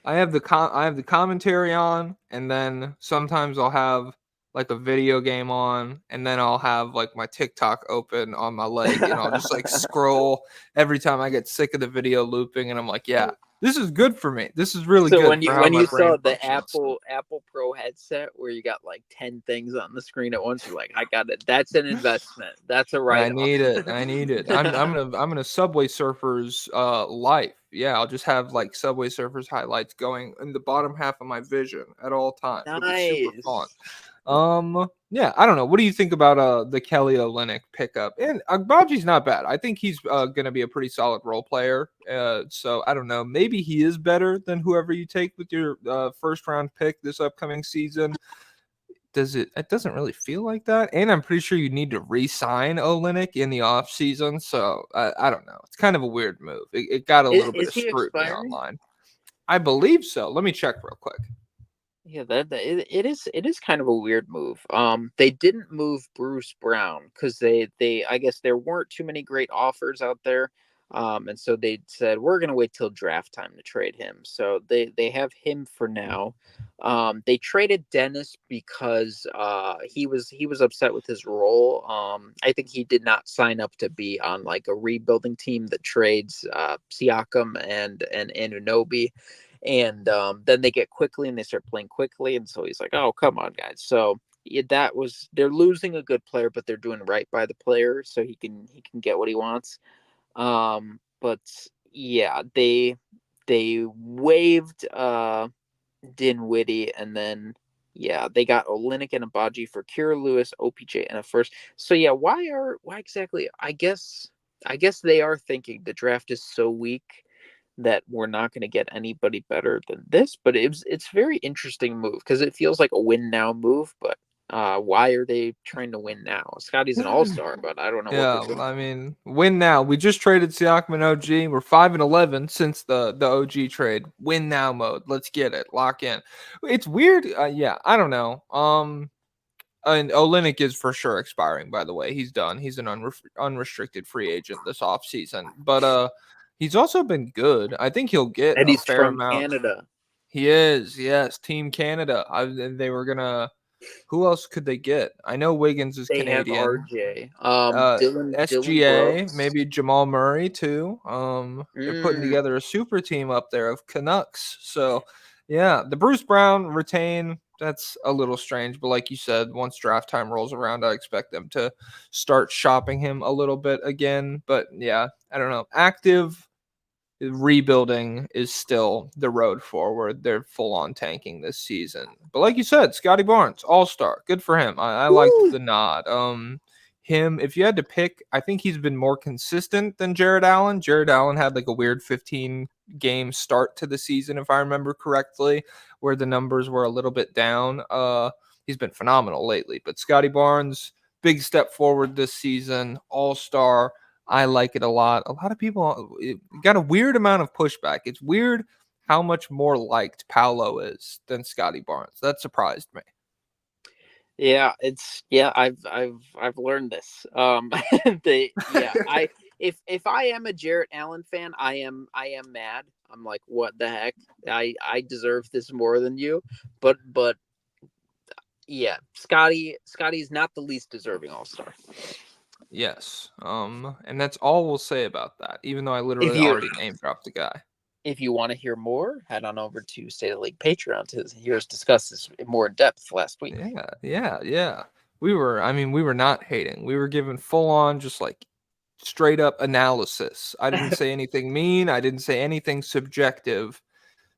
I have I have the commentary on, and then sometimes I'll have like a video game on, and then I'll have like my TikTok open on my leg, and I'll just like scroll every time I get sick of the video looping, and I'm like, yeah, this is good for me. This is really So good when for you how when my you brain saw the functions. Apple Pro headset where you got like 10 things on the screen at once, you're like, I got it. That's an investment. That's a I write off. need it. I need it. I'm gonna Subway Surfers life. Yeah, I'll just have like Subway Surfers highlights going in the bottom half of my vision at all times. It'll be super fun. Nice. Yeah, I don't know. What do you think about the Kelly Olynyk pickup? And Agbaji's not bad. I think he's gonna be a pretty solid role player. So I don't know. Maybe he is better than whoever you take with your first round pick this upcoming season. it doesn't really feel like that. And I'm pretty sure you need to re-sign Olenek in the offseason. So I don't know. It's kind of a weird move. It got a little bit Is of he scrutiny expiring? online. I believe so. Let me check real quick. Yeah, it is kind of a weird move. They didn't move Bruce Brown because they I guess there weren't too many great offers out there. And so they said we're gonna wait till draft time to trade him. So they have him for now. They traded Dennis because he was upset with his role. I think he did not sign up to be on like a rebuilding team that trades Siakam and Anunoby, and then they get quickly and they start playing quickly, and so he's like, oh, come on, guys. So yeah, that was, they're losing a good player, but they're doing right by the player so he can get what he wants. But yeah, they waived Dinwiddie, and then yeah, they got Olynyk and Abaji for Kira Lewis, OPJ, and a first. So yeah, why exactly? I guess they are thinking the draft is so weak that we're not going to get anybody better than this. But it's very interesting move because it feels like a win now move. But why are they trying to win now? Scotty's an all star, but I don't know what they're Yeah, doing. I mean, win now. We just traded Siakam and OG. We're 5-11 since the OG trade. Win now mode. Let's get it. Lock in. It's weird. Yeah, I don't know. And Olynyk is for sure expiring. By the way, he's done. He's an unrestricted free agent this offseason. But he's also been good. I think he'll get And a he's fair from amount. Canada. He is. Yes, Team Canada. They were gonna. Who else could they get? I know Wiggins is They have Canadian. RJ, uh Dylan SGA, Brooks. maybe Jamal Murray too. They're putting Mm, together a super team up there of Canucks. So yeah, the Bruce Brown retain, that's a little strange, but like you said, once draft time rolls around, I expect them to start shopping him a little bit again. But yeah, I don't know. Active rebuilding is still the road forward. They're full on tanking this season. But like you said, Scotty Barnes, all star. Good for him. I liked woo. the nod. Him, if you had to pick, I think he's been more consistent than Jared Allen. Jared Allen had like a weird 15 game start to the season, if I remember correctly, where the numbers were a little bit down. He's been phenomenal lately. But Scotty Barnes, big step forward this season, all star. I like it a lot. A lot of people got a weird amount of pushback. It's weird how much more liked Paolo is than Scotty Barnes. That surprised me. Yeah, I've learned this. They yeah, I if I am a Jarrett Allen fan, I am mad. I'm like, what the heck? I deserve this more than you. But yeah, Scotty's not the least deserving All Star. Yes. And that's all we'll say about that, even though I If literally you already name dropped the guy. if you want to hear more, head on over to State of the League Patreon to hear us discuss this more in depth last week. Yeah. We were not hating. We were giving full on, just like straight up analysis. I didn't say anything mean. I didn't say anything subjective.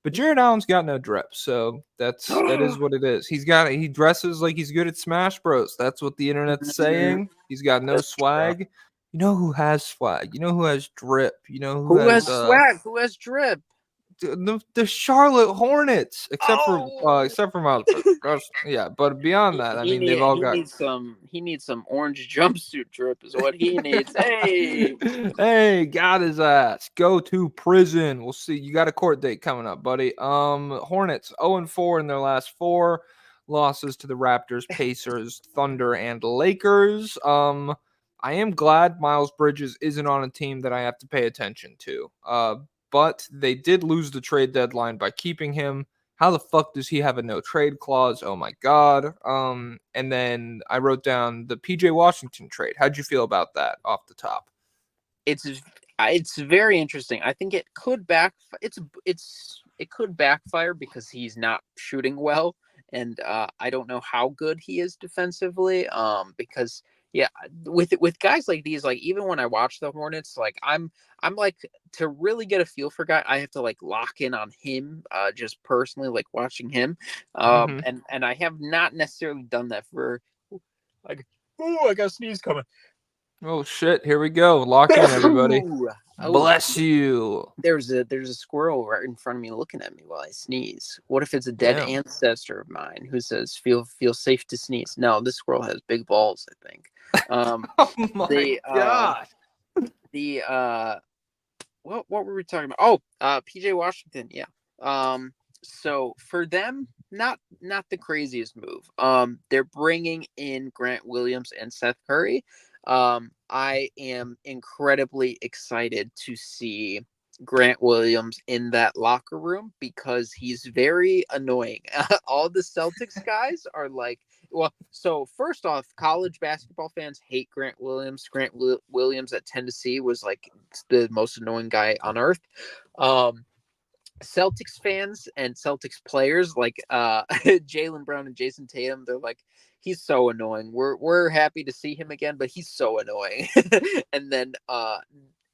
But Jared Allen's got no drip, so that is what it is. He dresses like he's good at Smash Bros. That's what the internet's saying. He's got no That's true. swag. You know who has swag? You know who has drip? You know who Who has has swag? Who has drip? the Charlotte Hornets, Oh, except for Miles Bridges. Yeah, but beyond that, I mean, they've all he got. needs some orange jumpsuit drip is what he needs. Hey, Hey, got his ass. Go to prison. We'll see. You got a court date coming up, buddy. Hornets 0-4 in their last four losses to the Raptors, Pacers, Thunder, and Lakers. I am glad Miles Bridges isn't on a team that I have to pay attention to. But they did lose the trade deadline by keeping him. How the fuck does he have a no trade clause? Oh my god. And then I wrote down the PJ Washington trade. How'd you feel about that off the top? it's it's very interesting. I think it could backfire because he's not shooting well, and I don't know how good he is defensively. Because yeah, with guys like these, like even when I watch the Hornets, like I'm like, to really get a feel for guy, I have to like lock in on him, just personally, like watching him, Mm-hmm. and I have not necessarily done that for like, oh, I got a sneeze coming. Oh shit! Here we go. Lock in, everybody. Oh, Bless you. there's a squirrel right in front of me looking at me while I sneeze. What if it's a dead Damn. ancestor of mine who says feel safe to sneeze? No, this squirrel has big balls, I think. Um, Oh my they god. the what were we talking about? Oh, PJ Washington, yeah. So for them, not the craziest move. They're bringing in Grant Williams and Seth Curry. I am incredibly excited to see Grant Williams in that locker room because he's very annoying. All the Celtics guys are like, well, so first off, college basketball fans hate Grant Williams. Williams at Tennessee was like the most annoying guy on earth. Um, Celtics fans and Celtics players like Jaylen Brown and Jason Tatum, they're like, he's so annoying. We're happy to see him again, but he's so annoying. And then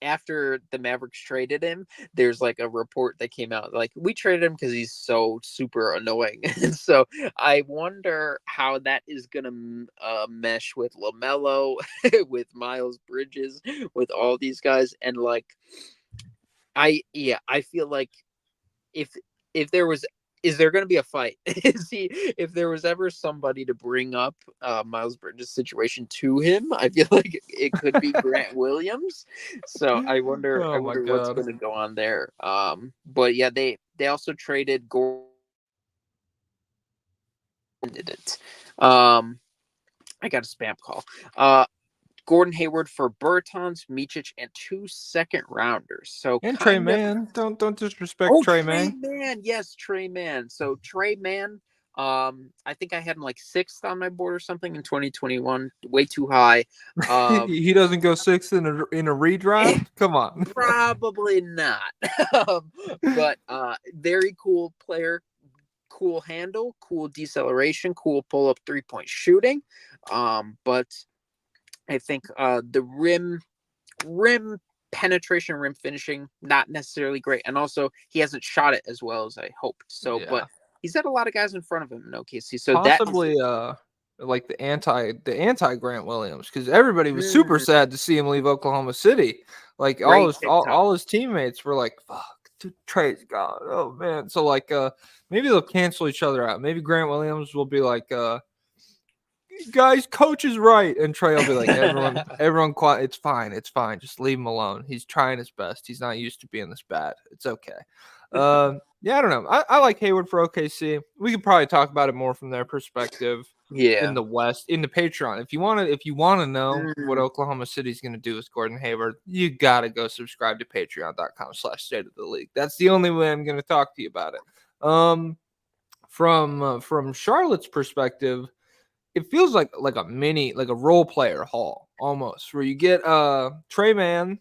after the Mavericks traded him, there's like a report that came out like we traded him because he's so super annoying. And so I wonder how that is gonna mesh with LaMelo, with Miles Bridges, with all these guys, and like I feel like if there was is there going to be a fight? Is he if there was ever somebody to bring up Miles Bridges' situation to him, I feel like it could be Grant Williams. So I Oh my wonder what's god. going to go on there. But yeah, they also traded Gordon. Did it? I got a spam call. Gordon Hayward for Bertans, Micic, and 2 second-rounders. So And Trey kind of. Man. Don't disrespect Oh, Trey Trey Man. Man. Yes, Trey Man. So Trey Man, I think I had him like sixth on my board or something in 2021. Way too high. He doesn't go sixth in a redraft. Come on. Probably not. But very cool player, cool handle, cool deceleration, cool pull up 3-point shooting. But I think the rim penetration, rim finishing, not necessarily great. And also he hasn't shot it as well as I hoped. So, but Yeah. he's had a lot of guys in front of him in OKC. So that is Possibly like the anti Grant Williams, because everybody was super mm, sad to see him leave Oklahoma City. Like all great his TikTok. all his teammates were like, fuck, dude, Trey's gone. Oh man. So like maybe they'll cancel each other out. Maybe Grant Williams will be like guys, coach is right. And Trey will be like, everyone quiet. It's fine. Just leave him alone. He's trying his best. He's not used to being this bad. It's okay. Yeah, I don't know. I like Hayward for OKC. We could probably talk about it more from their perspective in Yeah. the West, in the Patreon. If you want to know what Mm, Oklahoma City's going to do with Gordon Hayward, you got to go subscribe to patreon.com/state of the league. That's the only way I'm going to talk to you about it. From Charlotte's perspective, it feels like a mini, like a role player haul almost, where you get Trey Man.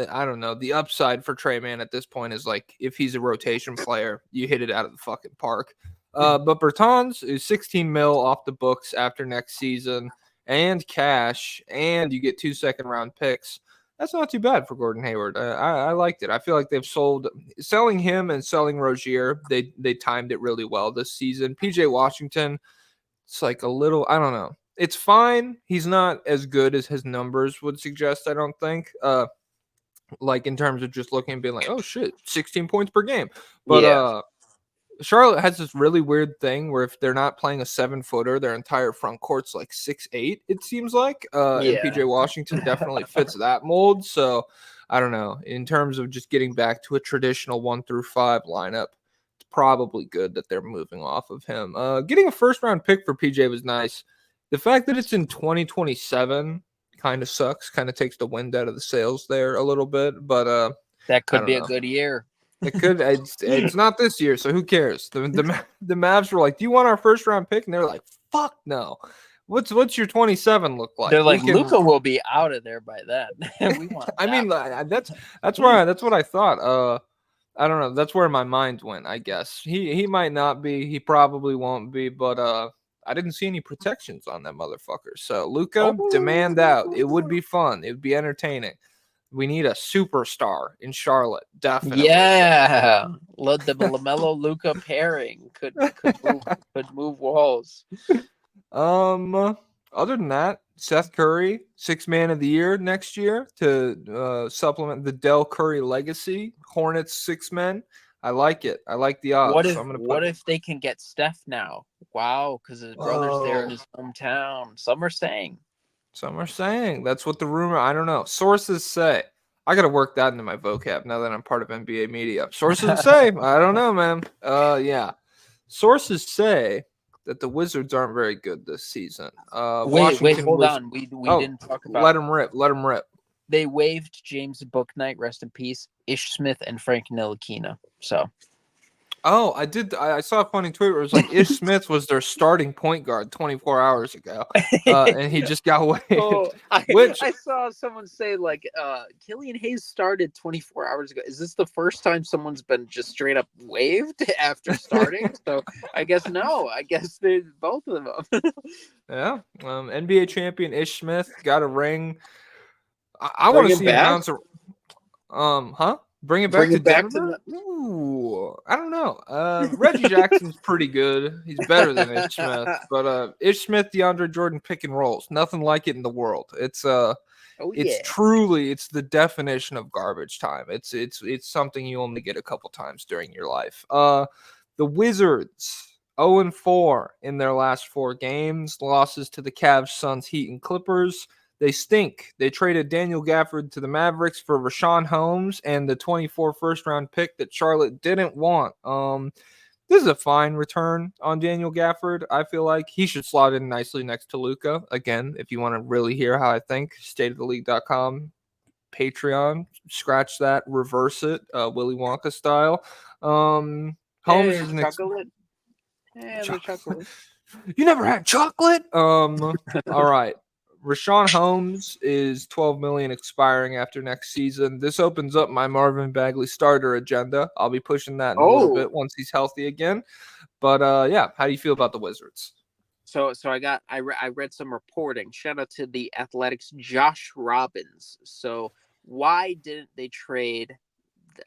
I don't know. The upside for Trey Man at this point is like if he's a rotation player, you hit it out of the fucking park. But Bertans is 16 mil off the books after next season, and cash, and you get 2 second-round picks. That's not too bad for Gordon Hayward. I liked it. I feel like they've selling him and selling Rozier. They timed it really well this season. PJ Washington, it's like a little, I don't know. It's fine. He's not as good as his numbers would suggest, I don't think. Like in terms of just looking and being like, oh shit, 16 points per game. But yeah. Charlotte has this really weird thing where if they're not playing a 7-footer, their entire front court's like 6'8", it seems like. And Yeah. PJ Washington definitely fits that mold. So I don't know. In terms of just getting back to a traditional 1 through 5 lineup, it's probably good that they're moving off of him. Getting a first-round pick for PJ was nice. The fact that it's in 2027 kind of sucks, kind of takes the wind out of the sails there a little bit. But That I could don't be a know. good year. It could. It's not this year, so who cares? The Mavs were like, "Do you want our first round pick?" And they're like, "Fuck no." What's your 27 look like? They're We like can. Luca will be out of there by then. We want I that mean, one. that's what I thought. I don't know. That's where my mind went. I guess he might not be. He probably won't be. But I didn't see any protections on that motherfucker. So Luca, demand out. It would Oh. be fun. It would be entertaining. We need a superstar in Charlotte, definitely. Yeah, let the Lamelo Luca pairing could move walls. Um, other than that, Seth Curry, 6-man of the year next year to supplement the Dell Curry legacy. Hornets 6 men. I like it. I like the odds. So I'm gonna put. What if they can get Steph now? Wow, because his brother's there in Oh, his hometown. Some are saying. some are saying that's what the rumor. I don't know. Sources say. I gotta work that into my vocab now that I'm part of NBA media. Sources say. I don't know, man. Yeah. Sources say that the Wizards aren't very good this season. Wait, Washington hold was. on. We Oh, didn't talk about. let him rip. Let him rip. They waived James Booknight, rest in peace, Ish Smith, and Frank Ntilikina. So Oh, I did. I saw a funny tweet where it was like Ish Smith was their starting point guard 24 hours ago, and he just got oh, waived. Which I saw someone say like Killian Hayes started 24 hours ago. Is this the first time someone's been just straight up waived after starting? So I guess no. I guess they both of them. yeah, NBA champion Ish Smith got a ring. I want Bring to him see him back. bounce. Huh? Bring it back Bring to him back to Denver? the. Ooh, I don't know. Reggie Jackson's pretty good. He's better than Ish Smith, but Ish Smith, DeAndre Jordan pick and rolls, nothing like it in the world. Oh It's yeah. truly it's the definition of garbage time. It's something you only get a couple times during your life. The Wizards 0-4 in their last 4 games, losses to the Cavs, Suns, Heat, and Clippers. They stink. They traded Daniel Gafford to the Mavericks for Rashawn Holmes and the 24 first round pick that Charlotte didn't want. This is a fine return on Daniel Gafford. I feel like he should slot in nicely next to Luka. Again, if you want to really hear how I think, stateoftheleague.com, Patreon, scratch that, reverse it, Willy Wonka style. Holmes Hey, is an chocolate. Hey, the chocolate. chocolate. You never had chocolate? All right. Rashawn Holmes is 12 million expiring after next season. This opens up my Marvin Bagley starter agenda. I'll be pushing that in a little Oh, bit once he's healthy again. But yeah, how do you feel about the Wizards? so I read some reporting. Shout out to the Athletics, Josh Robbins. So why didn't they trade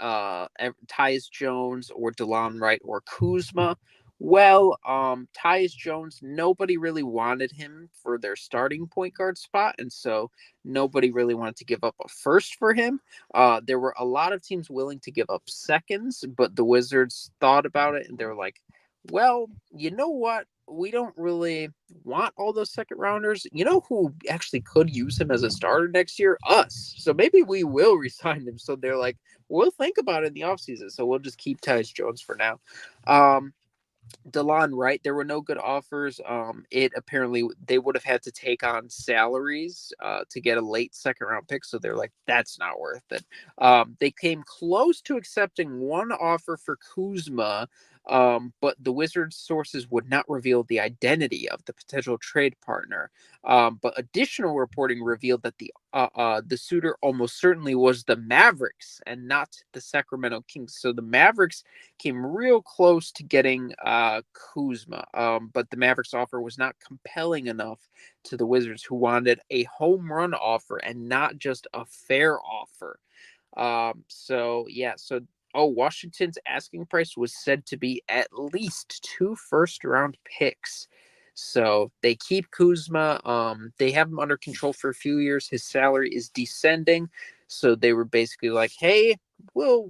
Tyus Jones or DeLon Wright or Kuzma? Well, Tyus Jones, nobody really wanted him for their starting point guard spot, and so nobody really wanted to give up a first for him. There were a lot of teams willing to give up seconds, but the Wizards thought about it and they were like, well, you know what? We don't really want all those second rounders. You know who actually could use him as a starter next year? Us. So maybe we will resign him. So they're like, we'll think about it in the offseason. So we'll just keep Tyus Jones for now. DeLon Wright, there were no good offers. It apparently they would have had to take on salaries to get a late second round pick, so they're like, that's not worth it. They came close to accepting one offer for Kuzma, but the Wizards sources would not reveal the identity of the potential trade partner. But additional reporting revealed that the suitor almost certainly was the Mavericks and not the Sacramento Kings. So the Mavericks came real close to getting Kuzma, but the Mavericks offer was not compelling enough to the Wizards, who wanted a home run offer and not just a fair offer. So yeah, so Washington's asking price was said to be at least 2 first-round picks. So they keep Kuzma. They have him under control for a few years. His salary is descending, so they were basically like, "Hey, we'll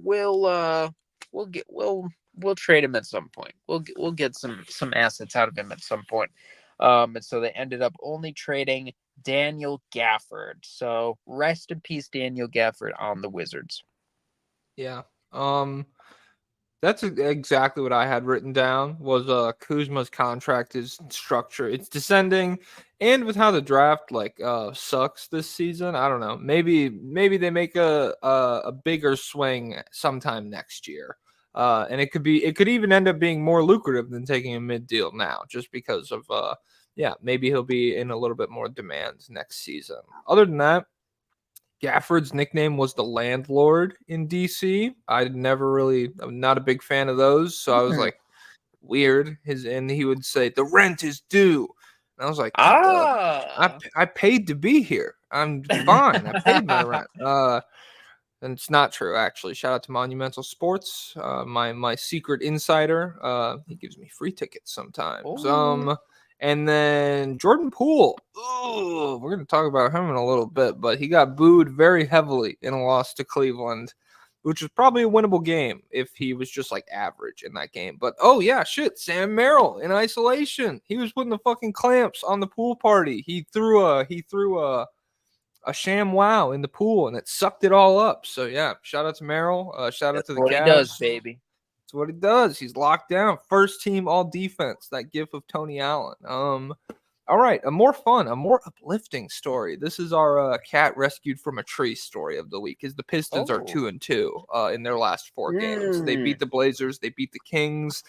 trade him at some point. We'll get some assets out of him at some point." And so they ended up only trading Daniel Gafford. So rest in peace, Daniel Gafford on the Wizards. Yeah. That's exactly what I had written down was Kuzma's contract is structure. It's descending, and with how the draft sucks this season, I don't know. Maybe they make a bigger swing sometime next year. And it could even end up being more lucrative than taking a mid deal now, just because of yeah, maybe he'll be in a little bit more demand next season. Other than that, Gafford's nickname was the landlord in DC. I'm not a big fan of those. So I was Hmm. like, weird. And he would say, the rent is due. And I was like, what the? Ah. I paid to be here. I'm fine. I paid my rent. And it's not true, actually. Shout out to Monumental Sports, my secret insider. He gives me free tickets sometimes. Oh. And then Jordan Poole. Ooh, we're going to talk about him in a little bit, but he got booed very heavily in a loss to Cleveland, which was probably a winnable game if he was just like average in that game. But oh yeah, shit, Sam Merrill in isolation. He was putting the fucking clamps on the pool party. He threw a sham wow in the pool and it sucked it all up. So yeah, shout out to Merrill. Shout out That's to the what he does, Cavs. baby. That's what he does. He's locked down. First team all defense. That gif of Tony Allen. All right, a more fun, a more uplifting story. This is our cat rescued from a tree story of the week. Is the Pistons are 2-2 in their last 4 games. They beat the Blazers. They beat the Kings.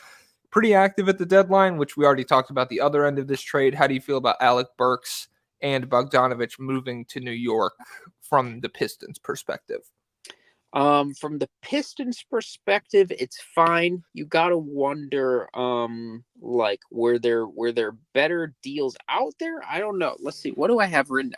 Pretty active at the deadline, which we already talked about the other end of this trade. How do you feel about Alec Burks and Bogdanovich moving to New York from the Pistons' perspective? From the Pistons perspective, it's fine. You gotta wonder, like were there better deals out there? I don't know. Let's see. What do I have written?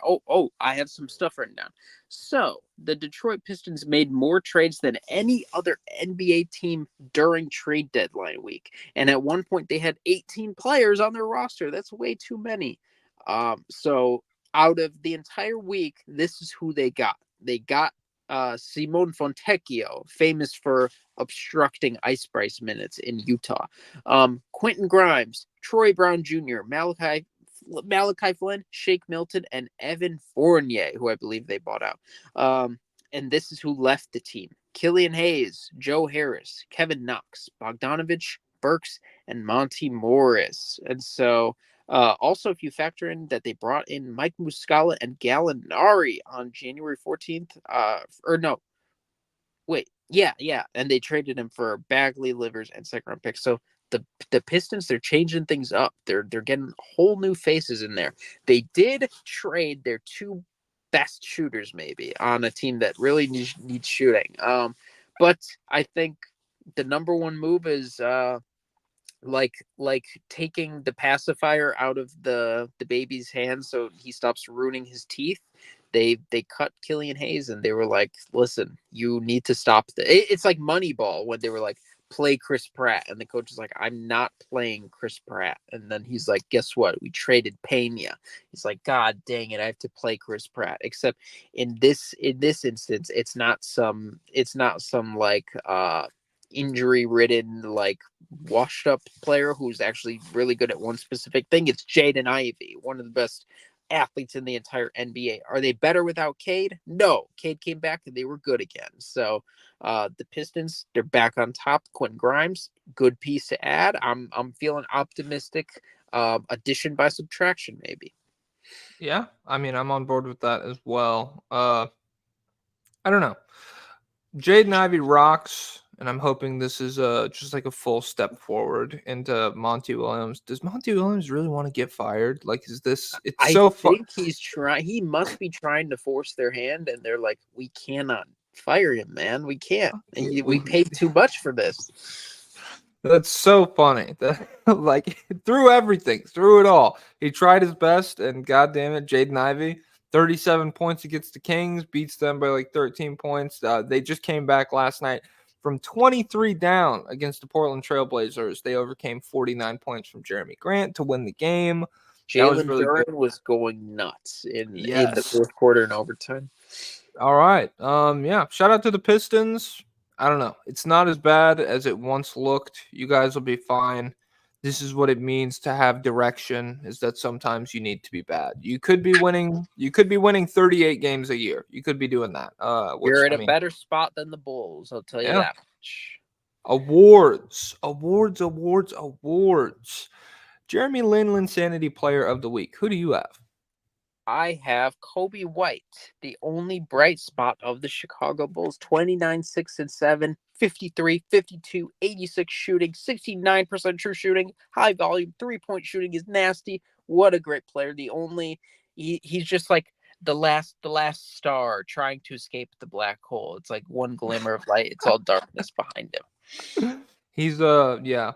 I have some stuff written down. So the Detroit Pistons made more trades than any other NBA team during trade deadline week, and at one point they had 18 players on their roster. That's way too many. So out of the entire week, this is who they got. They got Simone Fontecchio, famous for obstructing ice price minutes in Utah. Quentin Grimes, Troy Brown Jr., Malachi Flynn, Shake Milton, and Evan Fournier, who I believe they bought out. And this is who left the team: Killian Hayes, Joe Harris, Kevin Knox, Bogdanovich, Burks, and Monty Morris. And so also, if you factor in that they brought in Mike Muscala and Gallinari on January 14th, or no, wait, yeah, and they traded him for Bagley, Livers, and second round picks. So the Pistons, they're changing things up. They're getting whole new faces in there. They did trade their two best shooters maybe on a team that really needs shooting. But I think the number one move is like taking the pacifier out of the baby's hand so he stops ruining his teeth. They cut Killian Hayes and they were like, listen, you need to stop it's like Moneyball when they were like, play Chris Pratt, and the coach is like, I'm not playing Chris Pratt, and then he's like, guess what, we traded Pena. He's like, god dang it, I have to play Chris Pratt. Except in this instance, it's not some like injury ridden, like washed up player who's actually really good at one specific thing. It's Jaden Ivey, one of the best athletes in the entire NBA. Are they better without Cade? No. Cade came back and they were good again. So the Pistons, they're back on top. Quentin Grimes, good piece to add. I'm feeling optimistic. Addition by subtraction, maybe. Yeah, I mean, I'm on board with that as well. I don't know. Jaden Ivey rocks, and I'm hoping this is just like a full step forward into Monty Williams. Does Monty Williams really want to get fired? Like, is this? It's I so fun. think he's trying. He must be trying to force their hand, and they're like, "We cannot fire him, man. We can't. We paid too much for this." That's so funny. Like through everything, through it all, he tried his best, and goddamn it, Jaden Ivey, 37 points against the Kings, beats them by like 13 points. They just came back last night from 23 down against the Portland Trailblazers. They overcame 49 points from Jeremy Grant to win the game. That was Jalen really good. Duren was going nuts in the Yes. fourth quarter and overtime. All right. Yeah. Shout out to the Pistons. I don't know. It's not as bad as it once looked. You guys will be fine. This is what it means to have direction, is that sometimes you need to be bad. You could be winning 38 games a year. You could be doing that. Which You're in I a mean, better spot than the Bulls, I'll tell you yeah. that much. Awards. Jeremy Lin Insanity Player of the Week. Who do you have? I have Kobe White, the only bright spot of the Chicago Bulls. 29, 6, and 7, 53, 52, 86 shooting, 69% true shooting, high volume, 3-point shooting is nasty. What a great player. He's just like the last star trying to escape the black hole. It's like one glimmer of light. It's all darkness behind him. He's yeah.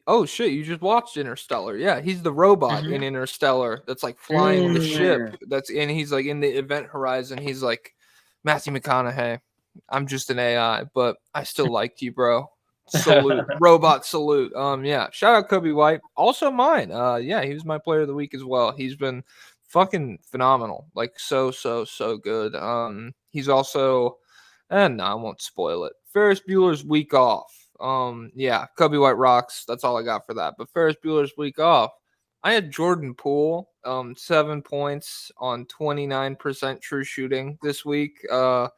Oh shit, you just watched Interstellar. Yeah, he's the robot in Interstellar that's like flying the ship. He's like in the event horizon. He's like Matthew McConaughey. I'm just an AI, but I still liked you, bro. Salute. Robot salute. Yeah. Shout out Kobe White. Also mine. Yeah, he was my player of the week as well. He's been fucking phenomenal. Like so good. He's also and no, I won't spoil it. Ferris Bueller's week off. Yeah, Kobe White rocks. That's all I got for that. But Ferris Bueller's week off. I had Jordan Poole, 7 points on 29% true shooting this week. That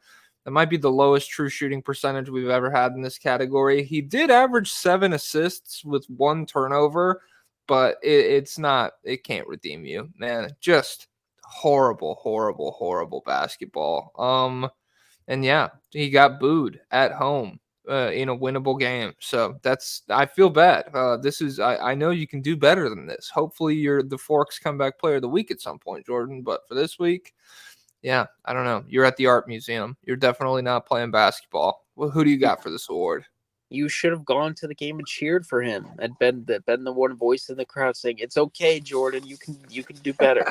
might be the lowest true shooting percentage we've ever had in this category. He did average 7 assists with 1 turnover, but it's not, it can't redeem you, man. Just horrible basketball. And yeah, he got booed at home in a winnable game. So I feel bad. I know you can do better than this. Hopefully you're the Forks comeback player of the week at some point, Jordan. But for this week, yeah, I don't know. You're at the art museum. You're definitely not playing basketball. Well, who do you got for this award? You should have gone to the game and cheered for him and been the one voice in the crowd saying, "It's okay, Jordan. You can do better."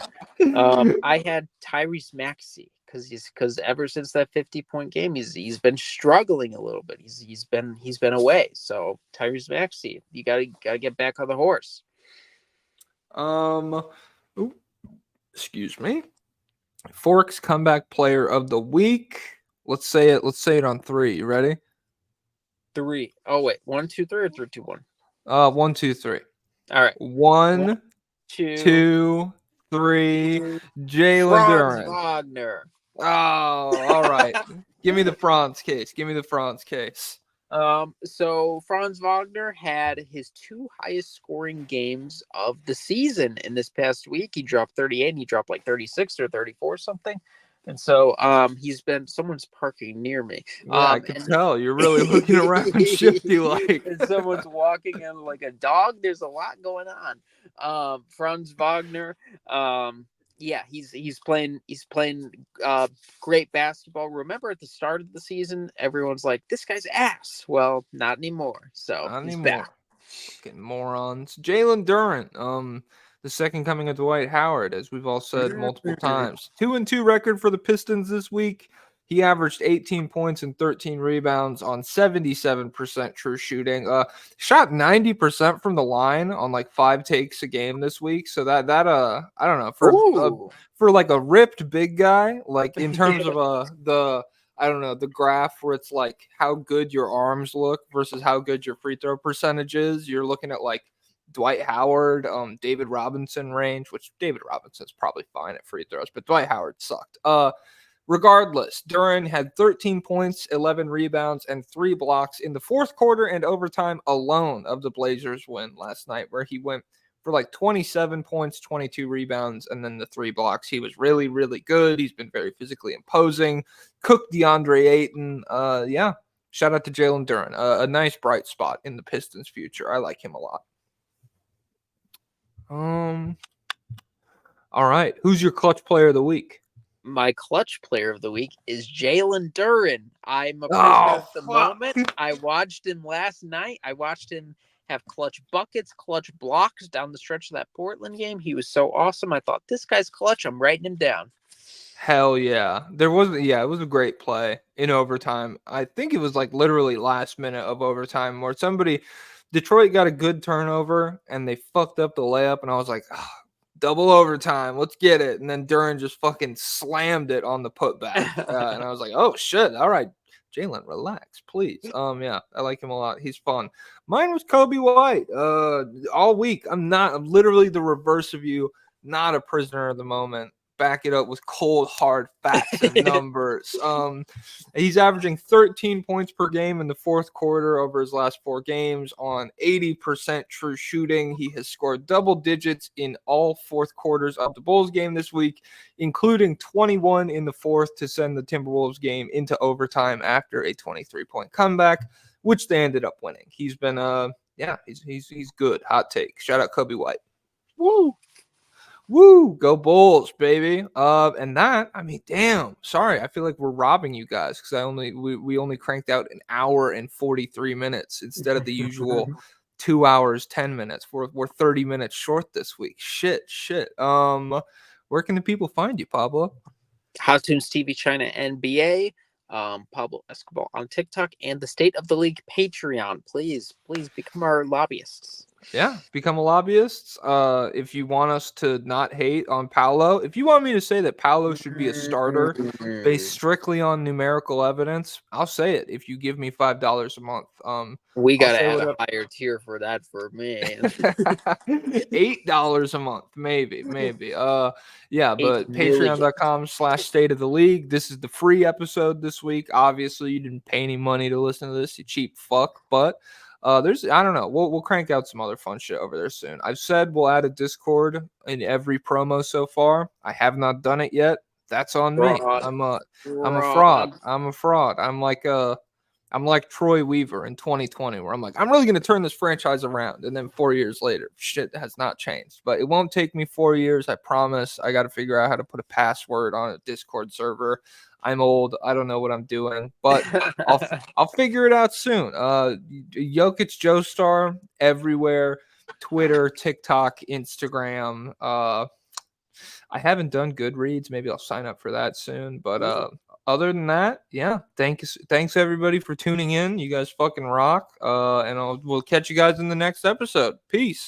I had Tyrese Maxey because ever since that 50-point game, he's been struggling a little bit. He's been away. So Tyrese Maxey, you gotta get back on the horse. Ooh, excuse me. Forks comeback player of the week. Let's say it. Let's say it on 3. You ready? 3. Oh wait, 1, 2, 3 or 3, 2, 1. 1, 2, 3. All right. 1, 2, 3. Jalen Franz Duren. Wagner. Oh, all right. Give me the Franz case. So Franz Wagner had his 2 highest scoring games of the season in this past week. He dropped 38 and he dropped like 36 or 34 something. And so he's been someone's parking near me. Yeah, I can tell. You're really looking around shifty like. And someone's walking in like a dog. There's a lot going on. Franz Wagner, yeah, he's playing great basketball. Remember at the start of the season, everyone's like, "This guy's ass." Well, not anymore. So Not he's anymore. back. Fucking morons. Jalen Duren, the second coming of Dwight Howard, as we've all said multiple times. 2-2 record for the Pistons this week. He averaged 18 points and 13 rebounds on 77% true shooting. Shot 90% from the line on like 5 takes a game this week. So that I don't know, for like a ripped big guy, like in terms of I don't know, the graph where it's like how good your arms look versus how good your free throw percentage is. You're looking at like Dwight Howard, David Robinson range, which David Robinson's probably fine at free throws, but Dwight Howard sucked. Regardless, Duren had 13 points, 11 rebounds, and 3 blocks in the fourth quarter and overtime alone of the Blazers win last night, where he went for like 27 points, 22 rebounds, and then the 3 blocks. He was really, really good. He's been very physically imposing. Cooked DeAndre Ayton. Yeah, shout out to Jalen Duren. A nice bright spot in the Pistons' future. I like him a lot. All right. Who's your clutch player of the week? My clutch player of the week is Jalen Duren. I'm a prisoner at the moment. I watched him last night. I watched him have clutch buckets, clutch blocks down the stretch of that Portland game. He was so awesome. I thought, this guy's clutch. I'm writing him down. Hell yeah. It was a great play in overtime. I think it was like literally last minute of overtime where Detroit got a good turnover and they fucked up the layup. And I was like, oh, double overtime. Let's get it. And then Duren just fucking slammed it on the putback. And I was like, oh shit. All right. Jalen, relax, please. Yeah, I like him a lot. He's fun. Mine was Kobe White. All week. I'm literally the reverse of you, not a prisoner of the moment. Back it up with cold, hard facts and numbers. He's averaging 13 points per game in the fourth quarter over his last 4 games on 80% true shooting. He has scored double digits in all fourth quarters of the Bulls game this week, including 21 in the fourth to send the Timberwolves game into overtime after a 23-point comeback, which they ended up winning. He's been he's good. Hot take. Shout out Kobe White. Woo! Woo, go Bulls, baby. And that, I mean, damn. Sorry, I feel like we're robbing you guys because we only cranked out an hour and 43 minutes instead of the usual 2 hours 10 minutes. We're 30 minutes short this week. Shit. Where can the people find you, Pablo? Hot Tunes TV China NBA. Pablo Escobar on TikTok, and the State of the League Patreon. Please, please become our lobbyists. Yeah, become a lobbyist. If you want us to not hate on Paolo, if you want me to say that Paolo should be a starter based strictly on numerical evidence, I'll say it. If you give me $5 a month, We I'll gotta say add a whatever. higher tier for that for me. $8 a month, maybe. Yeah, Eight but million. patreon.com/state of the league. This is the free episode this week. Obviously, you didn't pay any money to listen to this, you cheap fuck. But there's, I don't know. We'll crank out some other fun shit over there soon. I've said we'll add a Discord in every promo so far. I have not done it yet. That's on me. Fraud. I'm a fraud. Fraud. I'm a fraud. I'm like Troy Weaver in 2020, where I'm like, I'm really going to turn this franchise around. And then 4 years later, shit has not changed. But it won't take me 4 years. I promise. I got to figure out how to put a password on a Discord server. I'm old. I don't know what I'm doing, but I'll figure it out soon. Jokic Joestar everywhere. Twitter, TikTok, Instagram. I haven't done Goodreads. Maybe I'll sign up for that soon. But other than that, yeah, thanks everybody for tuning in. You guys fucking rock. And we'll catch you guys in the next episode. Peace.